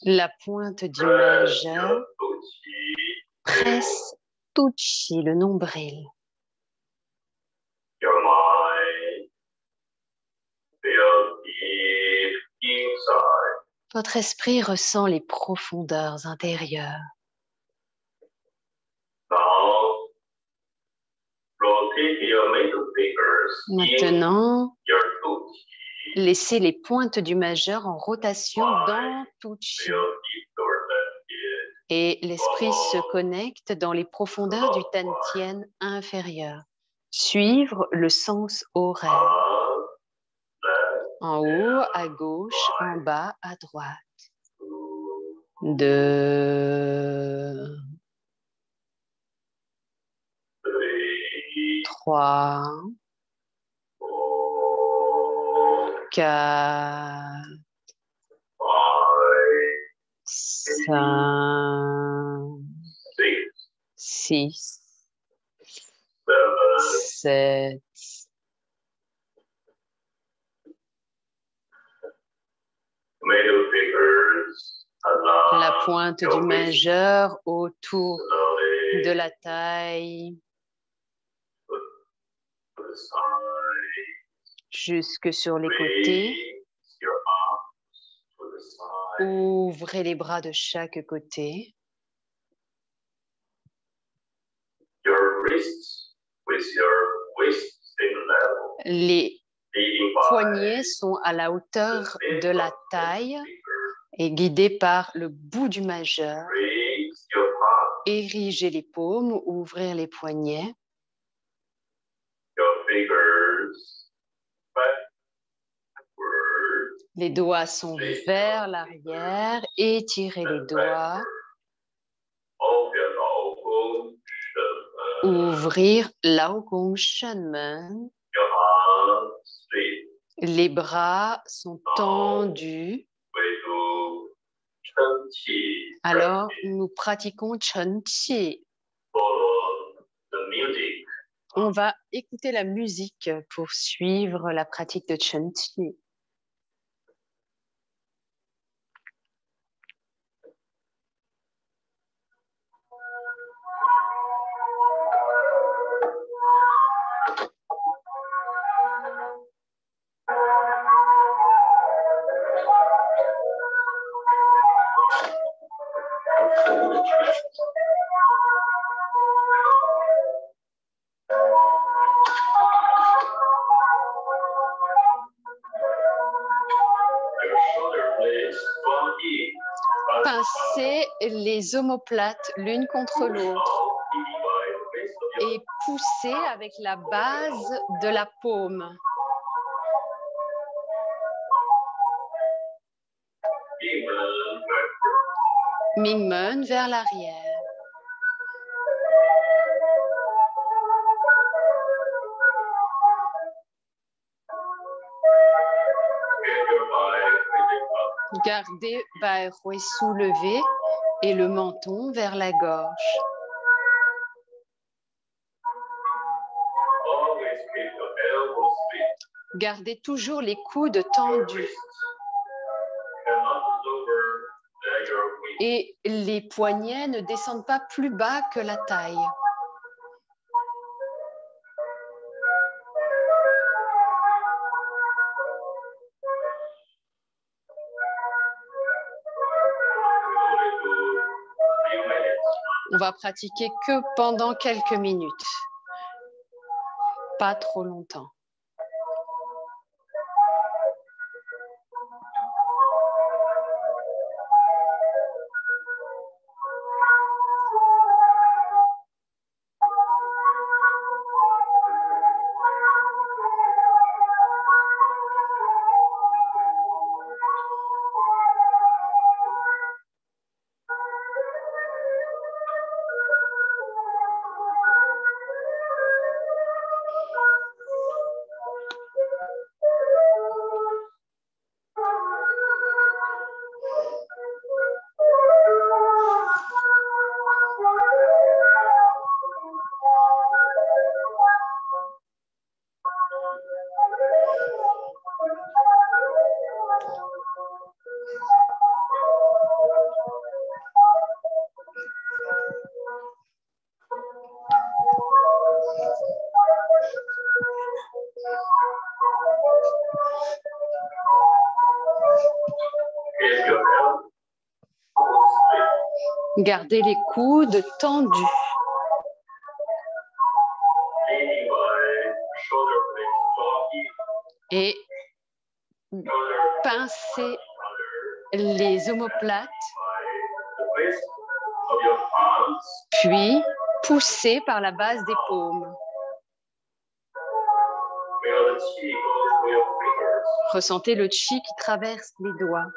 La pointe du majeur presse tout chi, le nombril. Votre esprit ressent les profondeurs intérieures. Maintenant, laissez les pointes du majeur en rotation dans tout chi. et l'esprit se connecte dans les profondeurs du Tantien inférieur. Suivre le sens horaire. En haut, à gauche, en bas, à droite. 2, 3, 4, 5, 6, 7, la pointe du majeur autour de la taille, jusque sur les côtés. Ouvrez les bras de chaque côté. Les poignets sont à la hauteur de la taille et guidés par le bout du majeur. Érigez les paumes, ouvrir les poignets. Les doigts sont vers l'arrière. Étirez les doigts. Ouvrir Lao Gong Shenmen. Les bras sont tendus. Alors, nous pratiquons Chen Qi. On va écouter la musique pour suivre la pratique de Chen Qi. Pincez les omoplates l'une contre l'autre et poussez avec la base de la paume. Mingmen vers l'arrière. Gardez Bai Hui soulevé et le menton vers la gorge. Gardez toujours les coudes tendus. Et les poignets ne descendent pas plus bas que la taille. On va pratiquer que pendant quelques minutes, pas trop longtemps. Gardez les coudes tendus. Et pincez les omoplates of your palms. Puis, poussez par la base des paumes. Feel the qi go through your fingers. Ressentez le chi qui traverse les doigts.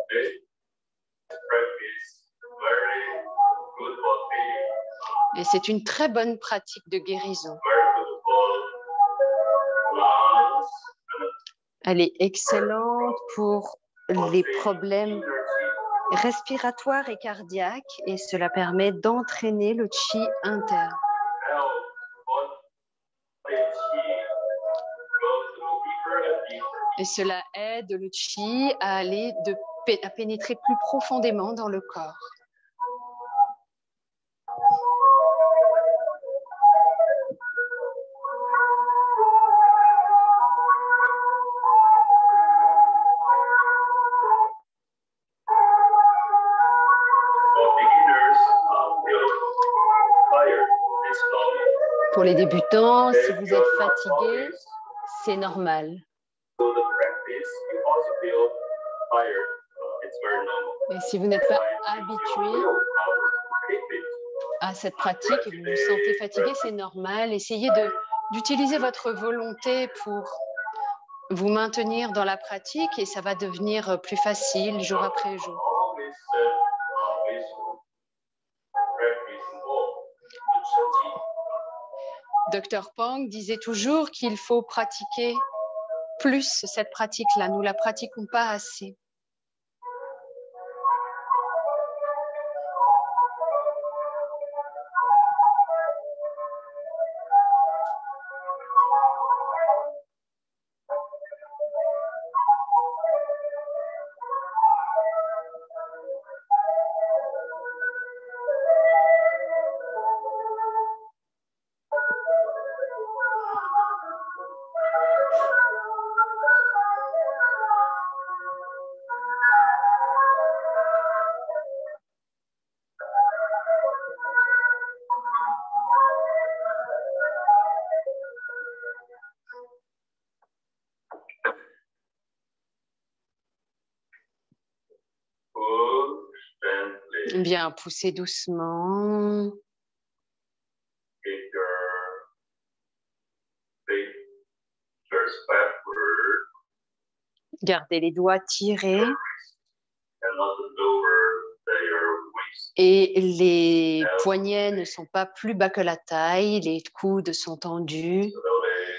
This practice very good for healing, Et c'est une très bonne pratique de guérison. very good for lungs and Elle est excellente pour les problèmes inner qi. respiratoires et cardiaques et cela permet d'entraîner le chi interne. Help body qi go through deeper and deeper. Et cela aide le chi à aller à pénétrer plus profondément dans le corps. For beginners, feel tired. It's normal. Pour les débutants, si vous êtes fatigué, c'est normal. So the practice, you also feel tired. It's very normal. Et si vous n'êtes pas habitué à cette pratique et vous vous sentez fatigué, c'est normal. Essayez d'utiliser votre volonté pour vous maintenir dans la pratique et ça va devenir plus facile jour après jour. Always always practice more. The qi. Dr Pang disait toujours qu'il faut pratiquer plus cette pratique-là. Nous ne la pratiquons pas assez. Push gently. Bien, poussez doucement. Keep your fingers backward Gardez les doigts tirés and not lower your waist. et les poignets ne sont pas plus bas que la taille. Les coudes sont tendus. Slowly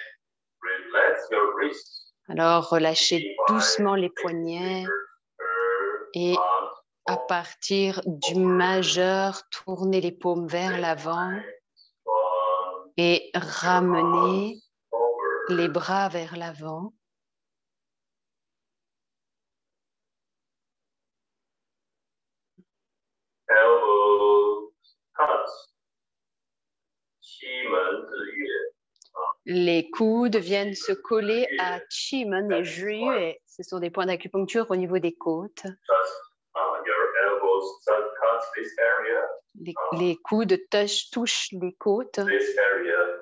relax your wrists. Alors, relâchez doucement les poignets et à partir du majeur, tournez les paumes vers l'avant et ramenez les bras vers l'avant. Elbows touch. Qi men zi yue. Les coudes viennent se coller à Qi-men et Zhiyue. Ce sont des points d'acupuncture au niveau des côtes. Just your elbows touch this area. Les coudes touchent les côtes, This area.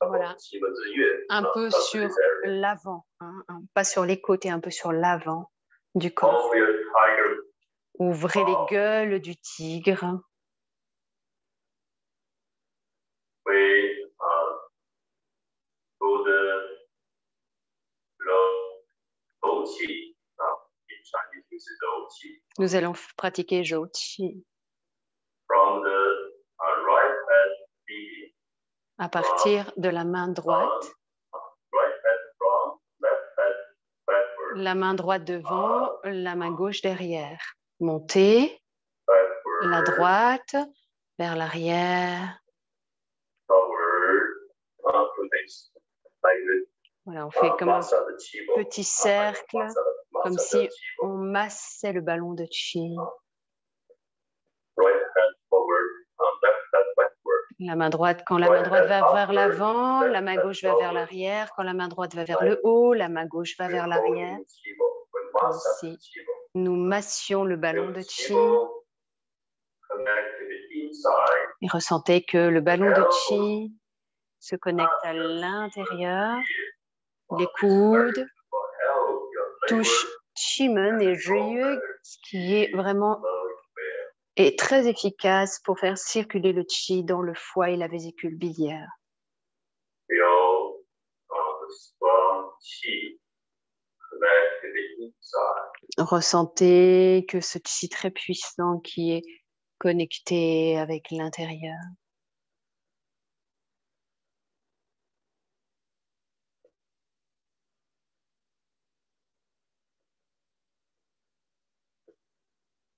Voilà. Qi men zi yue. un peu Touch sur this area. l'avant, hein, pas sur les côtés, un peu sur l'avant du corps. Off your tiger. Ouvrez les gueules du tigre. We do the low qi. In Chinese, this is low qi. Nous allons pratiquer Zhou Qi From the right hand feet, à partir de la main droite. right hand front, left hand backward, La main droite devant, la main gauche derrière. Montez backward, la droite vers l'arrière. forward, to this, like this. Voilà, on fait comme un Massage the qi ball. petit cercle, comme Massage si the qi ball. on massait le ballon de Qi. Right hand forward, left hand backward. La main droite, quand la main droite va vers l'avant, la main gauche va vers l'arrière. Quand la main droite va vers le haut, la main gauche va vers l'arrière. Qi ball. We massage the Ainsi. qi ball. Nous massions le ballon de Qi Qi ball connect to the inside. et ressentez que le ballon de Qi se connecte à l'intérieur. Les coudes touchent Qigong est joyeux, ce qui est vraiment est très efficace pour faire circuler le qi dans le foie et la vésicule biliaire. Feel the strong qi connect to the inside. Ressentez que ce qi très puissant qui est connecté avec l'intérieur.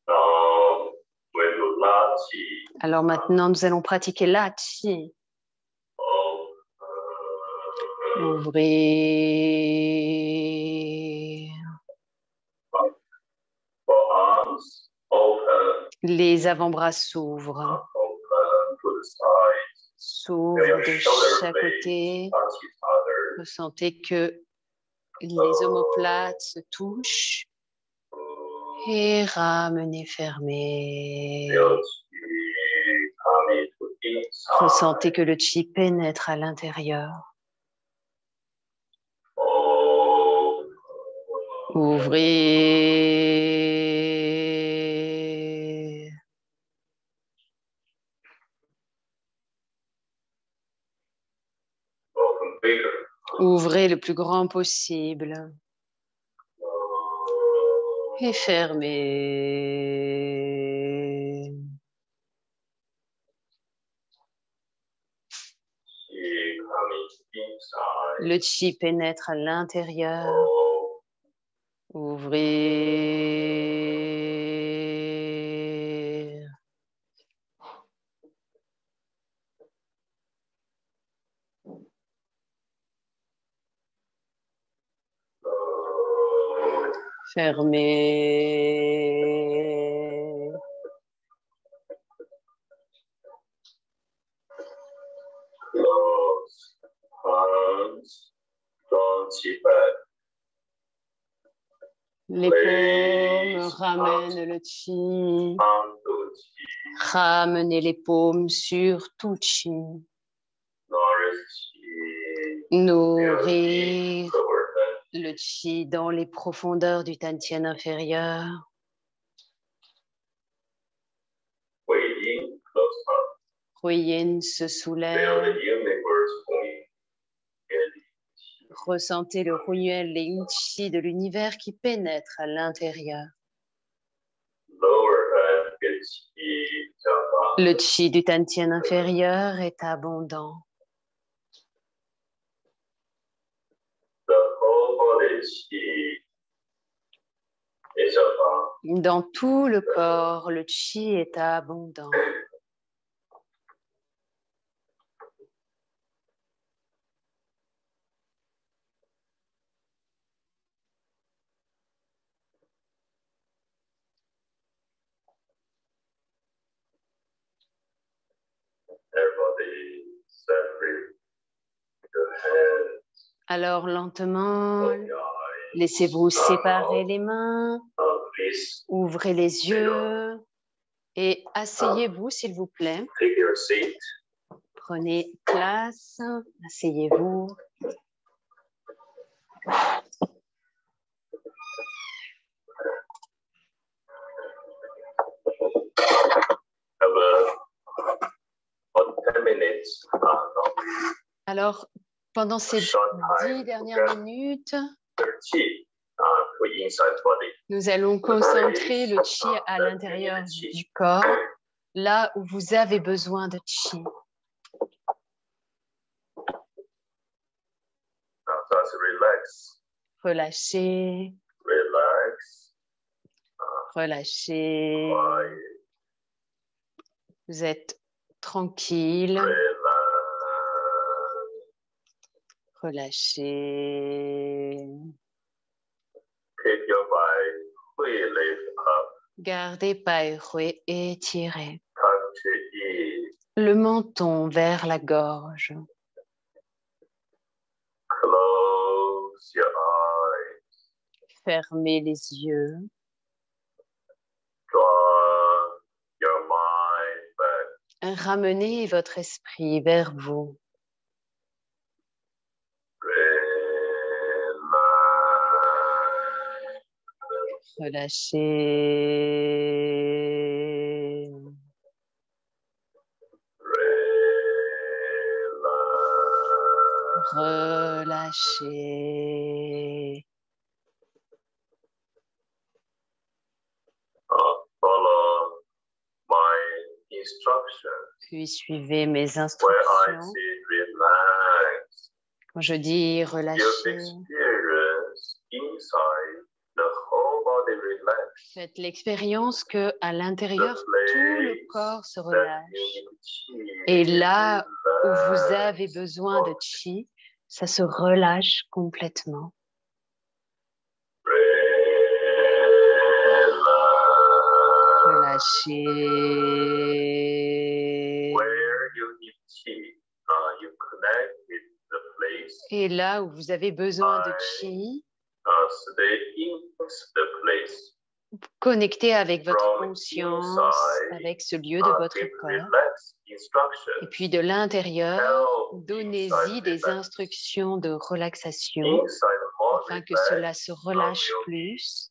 Now, with the la qi, Alors maintenant, nous allons pratiquer la qi. Ouvrez. arms open, Les avant-bras s'ouvrent. open to the sides. S'ouvrent de chaque côté. Touch each other. Ressentez que les omoplates se touchent. Et ramenez, fermez. Feel qi coming to inside. Ressentez que le qi pénètre à l'intérieur. Ouvrez. Open bigger. Ouvrez le plus grand possible. Et fermez. Qi coming inside. Le qi pénètre à l'intérieur. Ouvrez. Fermez. Close hands, don't qi back. Les paumes ramènent le qi. Hand to qi, Ramenez les paumes sur tout qi. nourish qi. Nourrir Lower hand, le qi dans les profondeurs du Tantien inférieur. waiting, close hand. Huiyin se Feel soulève. the universe going in. Ressentez le Hunyuan Ling Qi de l'univers qui pénètre à l'intérieur. Lower hand gets qi, japa. Le Qi du Tantien inférieur est abondant. The whole body qi is japa. Dans tout le corps, le Qi est abondant. Everybody separate the hands, Alors lentement, the eyes, laissez-vous séparer les mains, please ouvrez les yeux et asseyez-vous s'il vous plaît. take your seat. Prenez place, asseyez-vous. Have about 10 minutes. Alors, pendant ces Short 10 time. dernières minutes, Their qi to inside body. nous allons concentrer le Qi à l'intérieur du corps, là où vous avez besoin de Qi. Now just relax. Relâchez, Relax. relâchez. Quiet. Vous êtes tranquille, Relax. relâchez. Keep your body really up. Gardez Pai Hui étiré. Touch it. Le menton vers la gorge. Close your eyes. Fermez les yeux. Draw your mind back. Ramenez votre esprit vers vous. Relax. relâchez. Relâchez. Follow my instructions. Puis suivez mes Where I instructions. say relax, Quand je dis you relâchez, experience inside the whole body relax. faites l'expérience que à l'intérieur, tout le corps se relâche. Et là où vous avez besoin de chi, ça se relâche complètement. Relâchez. Where you need chi, you connect with the place. Et là où vous avez besoin de chi, Stay in the place. connectez avec votre From conscience, inside, avec ce lieu de votre give corps. relax instructions. Et puis de l'intérieur, Help donnez-y inside des relax. instructions de relaxation Inside more afin que relax, cela se relâche plus.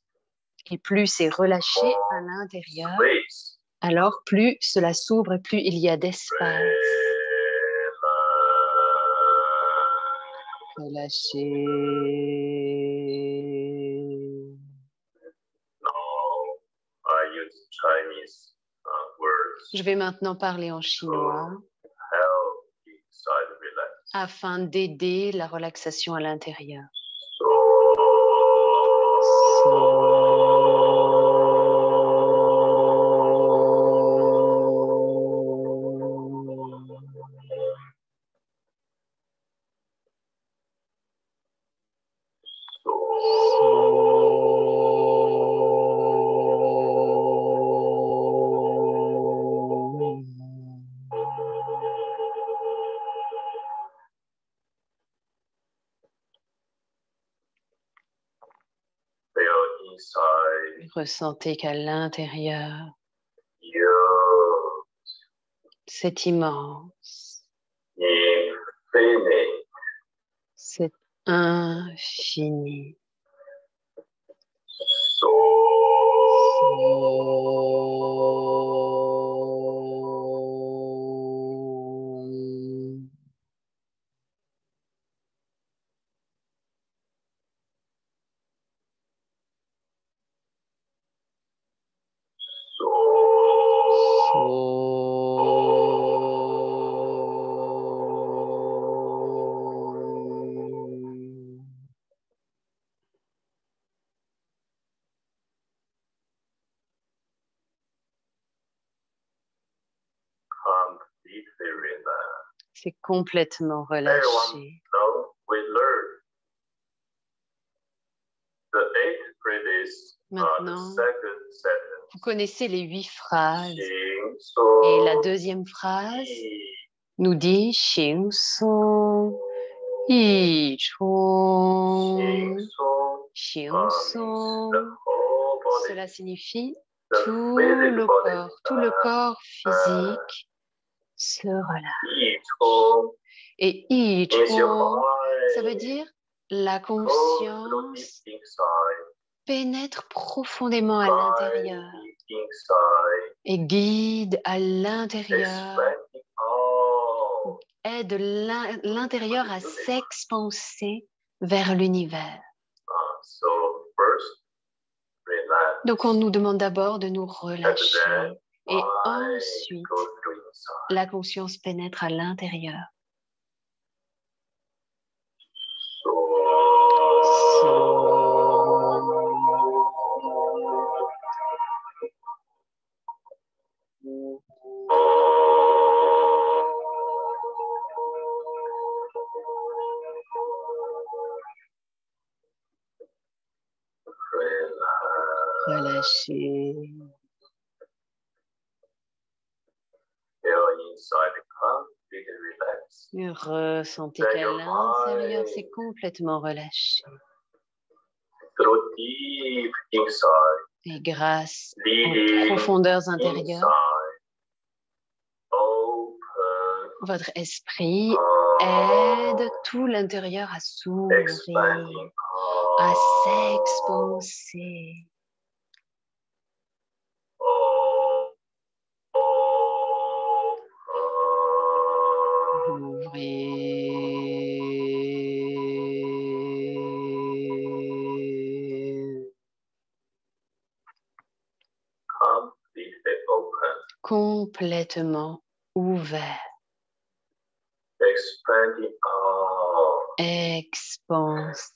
Et plus c'est relâché à l'intérieur, place. alors plus cela s'ouvre et plus il y a d'espace. Relâchez. Now I use Chinese words. Je vais maintenant parler en chinois Help inside relax. afin d'aider la relaxation à l'intérieur. Feel inside Ressentez qu'à l'intérieur, you c'est immense, infinite. c'est infini. Completely relaxed. C'est complètement relâché. Now we learn the 8 phrases. The Maintenant, second sentence. vous connaissez les 8 phrases. Xing so Et la deuxième phrase nous dit Xing Song Yi Chong. Xing Song. Cela signifie tout le corps physique se relâche. Et Yi Chong, ça veut dire la conscience pénètre profondément à l'intérieur et guide à l'intérieur, aide l'intérieur à s'expanser vers l'univers. Donc on nous demande d'abord de nous relâcher et ensuite la conscience pénètre à l'intérieur. Relâchez. Ressentez qu'à l'intérieur, c'est complètement relâché. Et grâce aux profondeurs intérieures, votre esprit aide tout l'intérieur à s'ouvrir, à s'expanser. complètement ouvert. Expanding out. Expansé.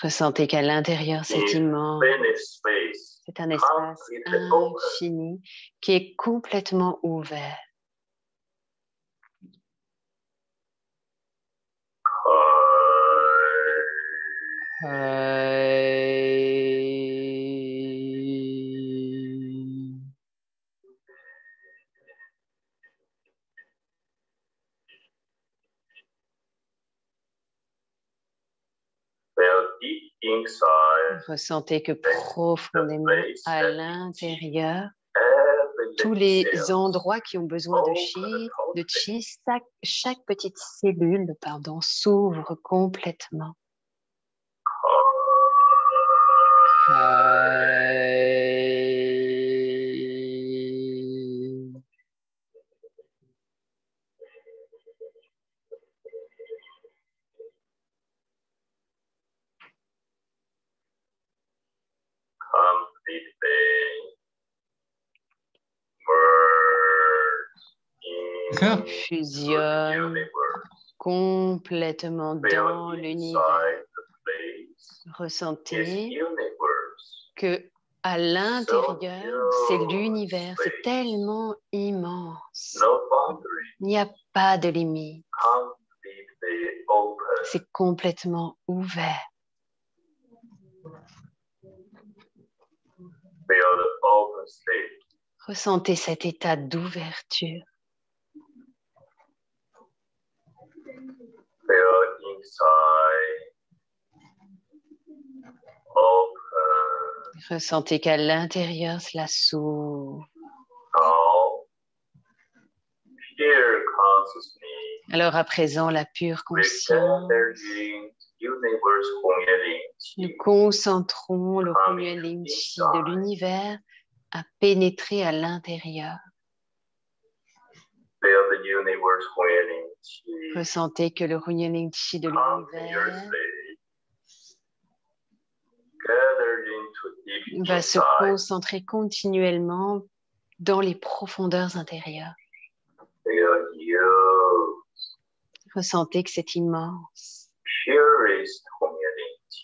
Ressentez qu'à l'intérieur, c'est immense. C'est un espace infini qui est complètement ouvert. Ressentez que profondément à l'intérieur, tous les endroits qui ont besoin de chi, chaque petite cellule, s'ouvre complètement. Fusionne complètement dans l'univers. Ressentez que à l'intérieur, c'est l'univers, c'est tellement immense. Il n'y a pas de limite. C'est complètement ouvert. Ressentez cet état d'ouverture. Ressentez qu'à l'intérieur, cela s'ouvre. Alors à présent, la pure conscience, nous concentrons le Hunyuan Chi de l'univers à pénétrer à l'intérieur. Ressentez que le Hunyuan Chi de l'univers va se concentrer continuellement dans les profondeurs intérieures. Ressentez que c'est immense.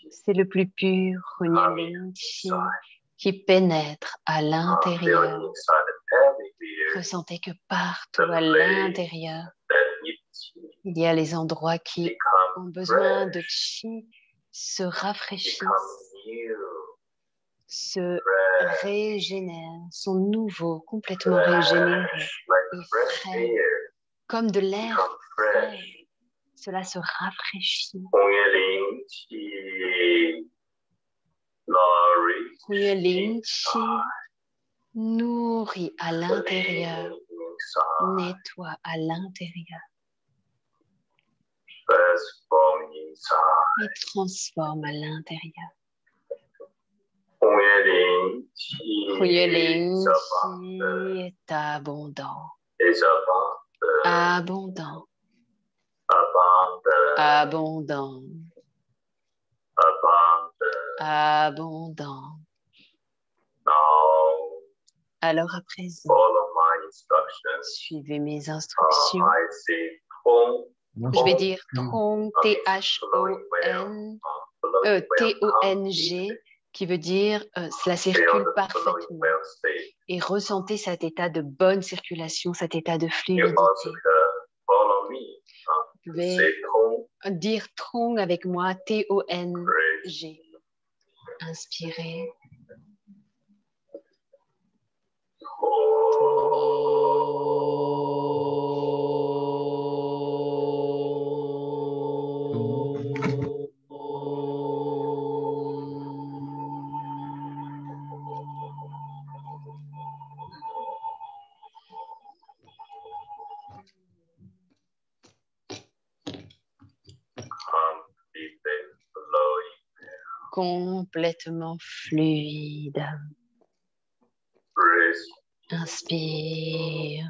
C'est le plus pur Hunyuan Chi qui pénètre à l'intérieur. Ressentez que partout à l'intérieur, il y a les endroits qui ont besoin de chi se rafraîchissent, se régénèrent, sont nouveaux, complètement régénérés et frais, comme de l'air frais. Cela se rafraîchit. Hunyuan Chi nourrit à l'intérieur, nettoie à l'intérieur et transforme à l'intérieur. Hunyuan Chi est abondant, abondant, abondant, abondant. Alors à présent, suivez mes instructions. Je vais dire Trong, T-H-O-N, T-O-N-G, qui veut dire cela circule parfaitement. Et ressentez cet état de bonne circulation, cet état de fluidité. Vous pouvez dire Trong avec moi, T-O-N-G. Inspirez. complètement fluide. Breathe. Inspire.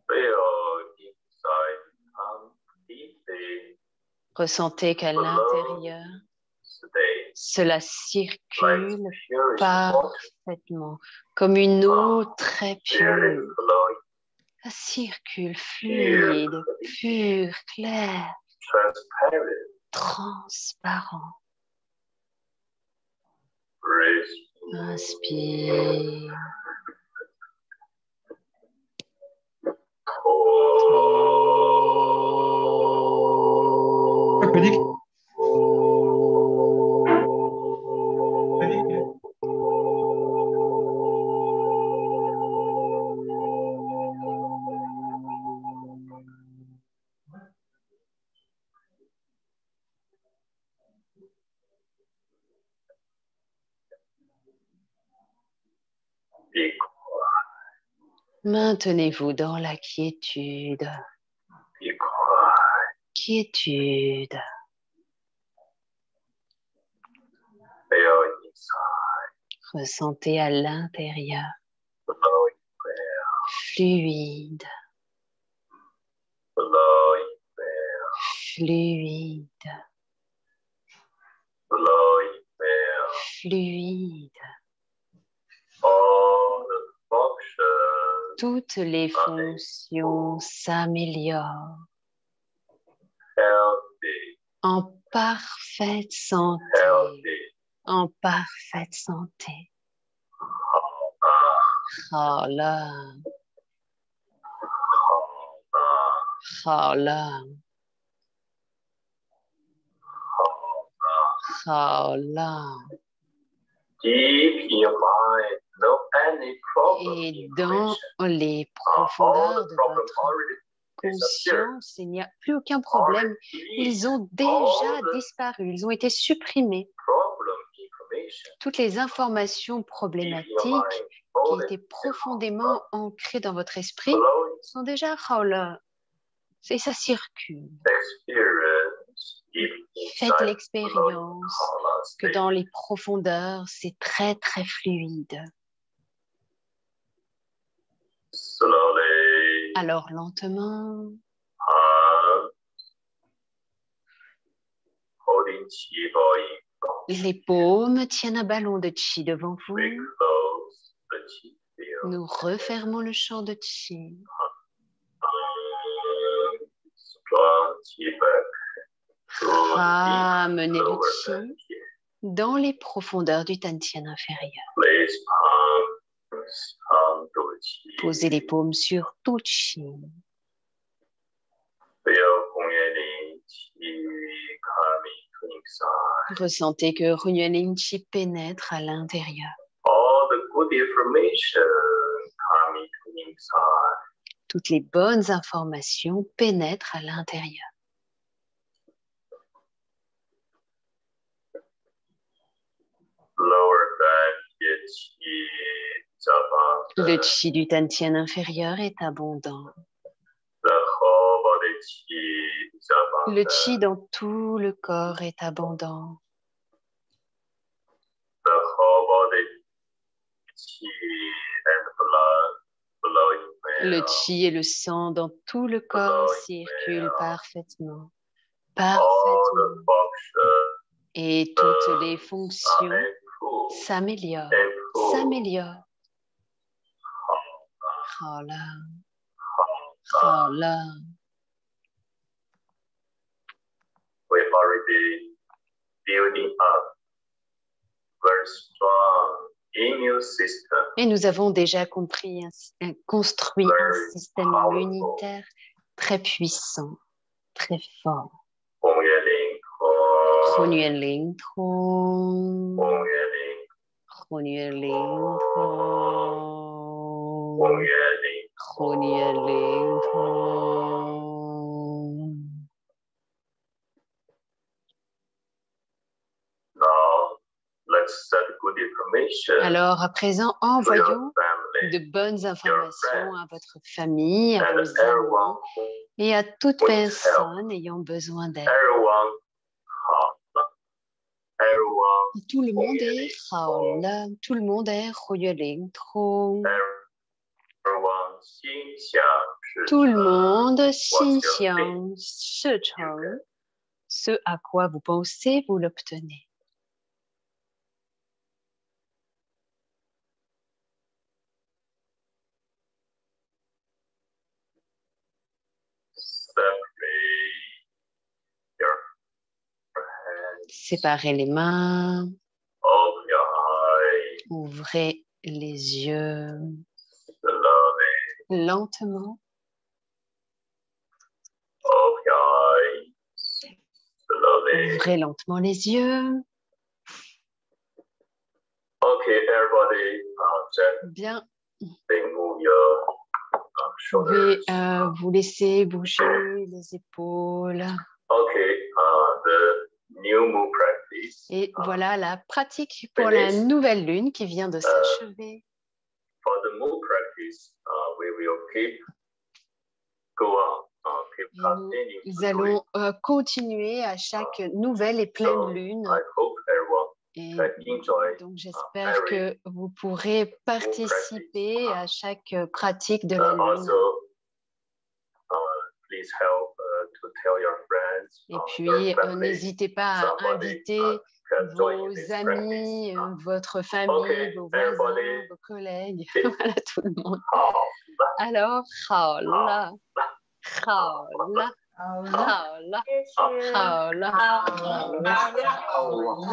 Feel inside completely Ressentez qu'à flow l'intérieur, state cela like circule purest water. parfaitement, comme une eau très Spirit pure. flowing, Ça circule fluide, pur, clair, transparent. transparent. Breathe. Inspire. Félix. Be Maintenez-vous dans la quiétude. Be quiet. Quiétude. Feel inside. Ressentez à l'intérieur, Flowing air. fluide, Flowing air. fluide, Flowing air. fluide. All the functions Toutes les fonctions s'améliorent healthy. en parfaite santé. Healthy. En parfaite santé. Khala, khala, khala. Deep in your mind, no any problem. Et dans les profondeurs de votre already conscience, il n'y a plus aucun problème. Ils ont déjà disparu, ils ont été supprimés. problem information. Toutes les informations problématiques qui étaient profondément ancrées dans votre esprit Flowing sont déjà khala. Et ça circule. experience deep Faites inside l'expérience khala que state. dans les profondeurs, c'est très, très fluide. Slowly. Alors lentement, Holding chi ball les paumes tiennent un ballon de chi devant vous. we close the chi field. Nous refermons le champ de chi. Strong chi back. Ramenez le Lower chi than chi. dans les profondeurs du Tantien inférieur. Place palms onto chi. Posez les paumes sur tout chi. Feel Hongyan chi coming to inside. Ressentez que Runyaling Chi pénètre à l'intérieur. All the good information coming to inside. Toutes les bonnes informations pénètrent à l'intérieur. Lower back chi is Le abundant. chi du Tantien inférieur est abondant. The whole body chi is abundant. Le chi dans tout le corps est abondant. The whole body chi and blood flowing Le well. chi et le sang dans tout le corps circulent parfaitement. All Parfaitement. the functions Et toutes les fonctions improve. s'améliorent. S'améliorent. Khala. Khala. We've already building up very strong immune system. Et nous avons déjà construit un système immunitaire très puissant, très fort. Hongyan Khôn Nguyện Linh Thôn. Khôn Nguyện Linh Thôn. Khôn Nguyện Linh Thôn. Alors, à présent, envoyons de bonnes informations à votre famille, à vos amis et à toute personne ayant besoin d'aide. Tout le monde est Haola, tout le monde est Huyeling Trong. Tout le monde Xinxiang Shicheng. Ce à quoi vous pensez, vous l'obtenez. Séparez les mains. Ouvrez les yeux lentement. Ouvrez lentement les yeux. Bien. Vous pouvez vous laisser bouger les épaules. Et voilà la pratique pour la nouvelle lune qui vient de s'achever. Nous allons continuer à chaque nouvelle et pleine lune. Et donc, j'espère que vous pourrez participer à chaque pratique de la lune. Et puis, n'hésitez pas à inviter vos amis, votre famille, vos voisins, vos collègues, voilà, tout le monde. Alors, Haola, Haola, Haola, Haola.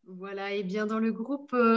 Voilà, et bien dans le groupe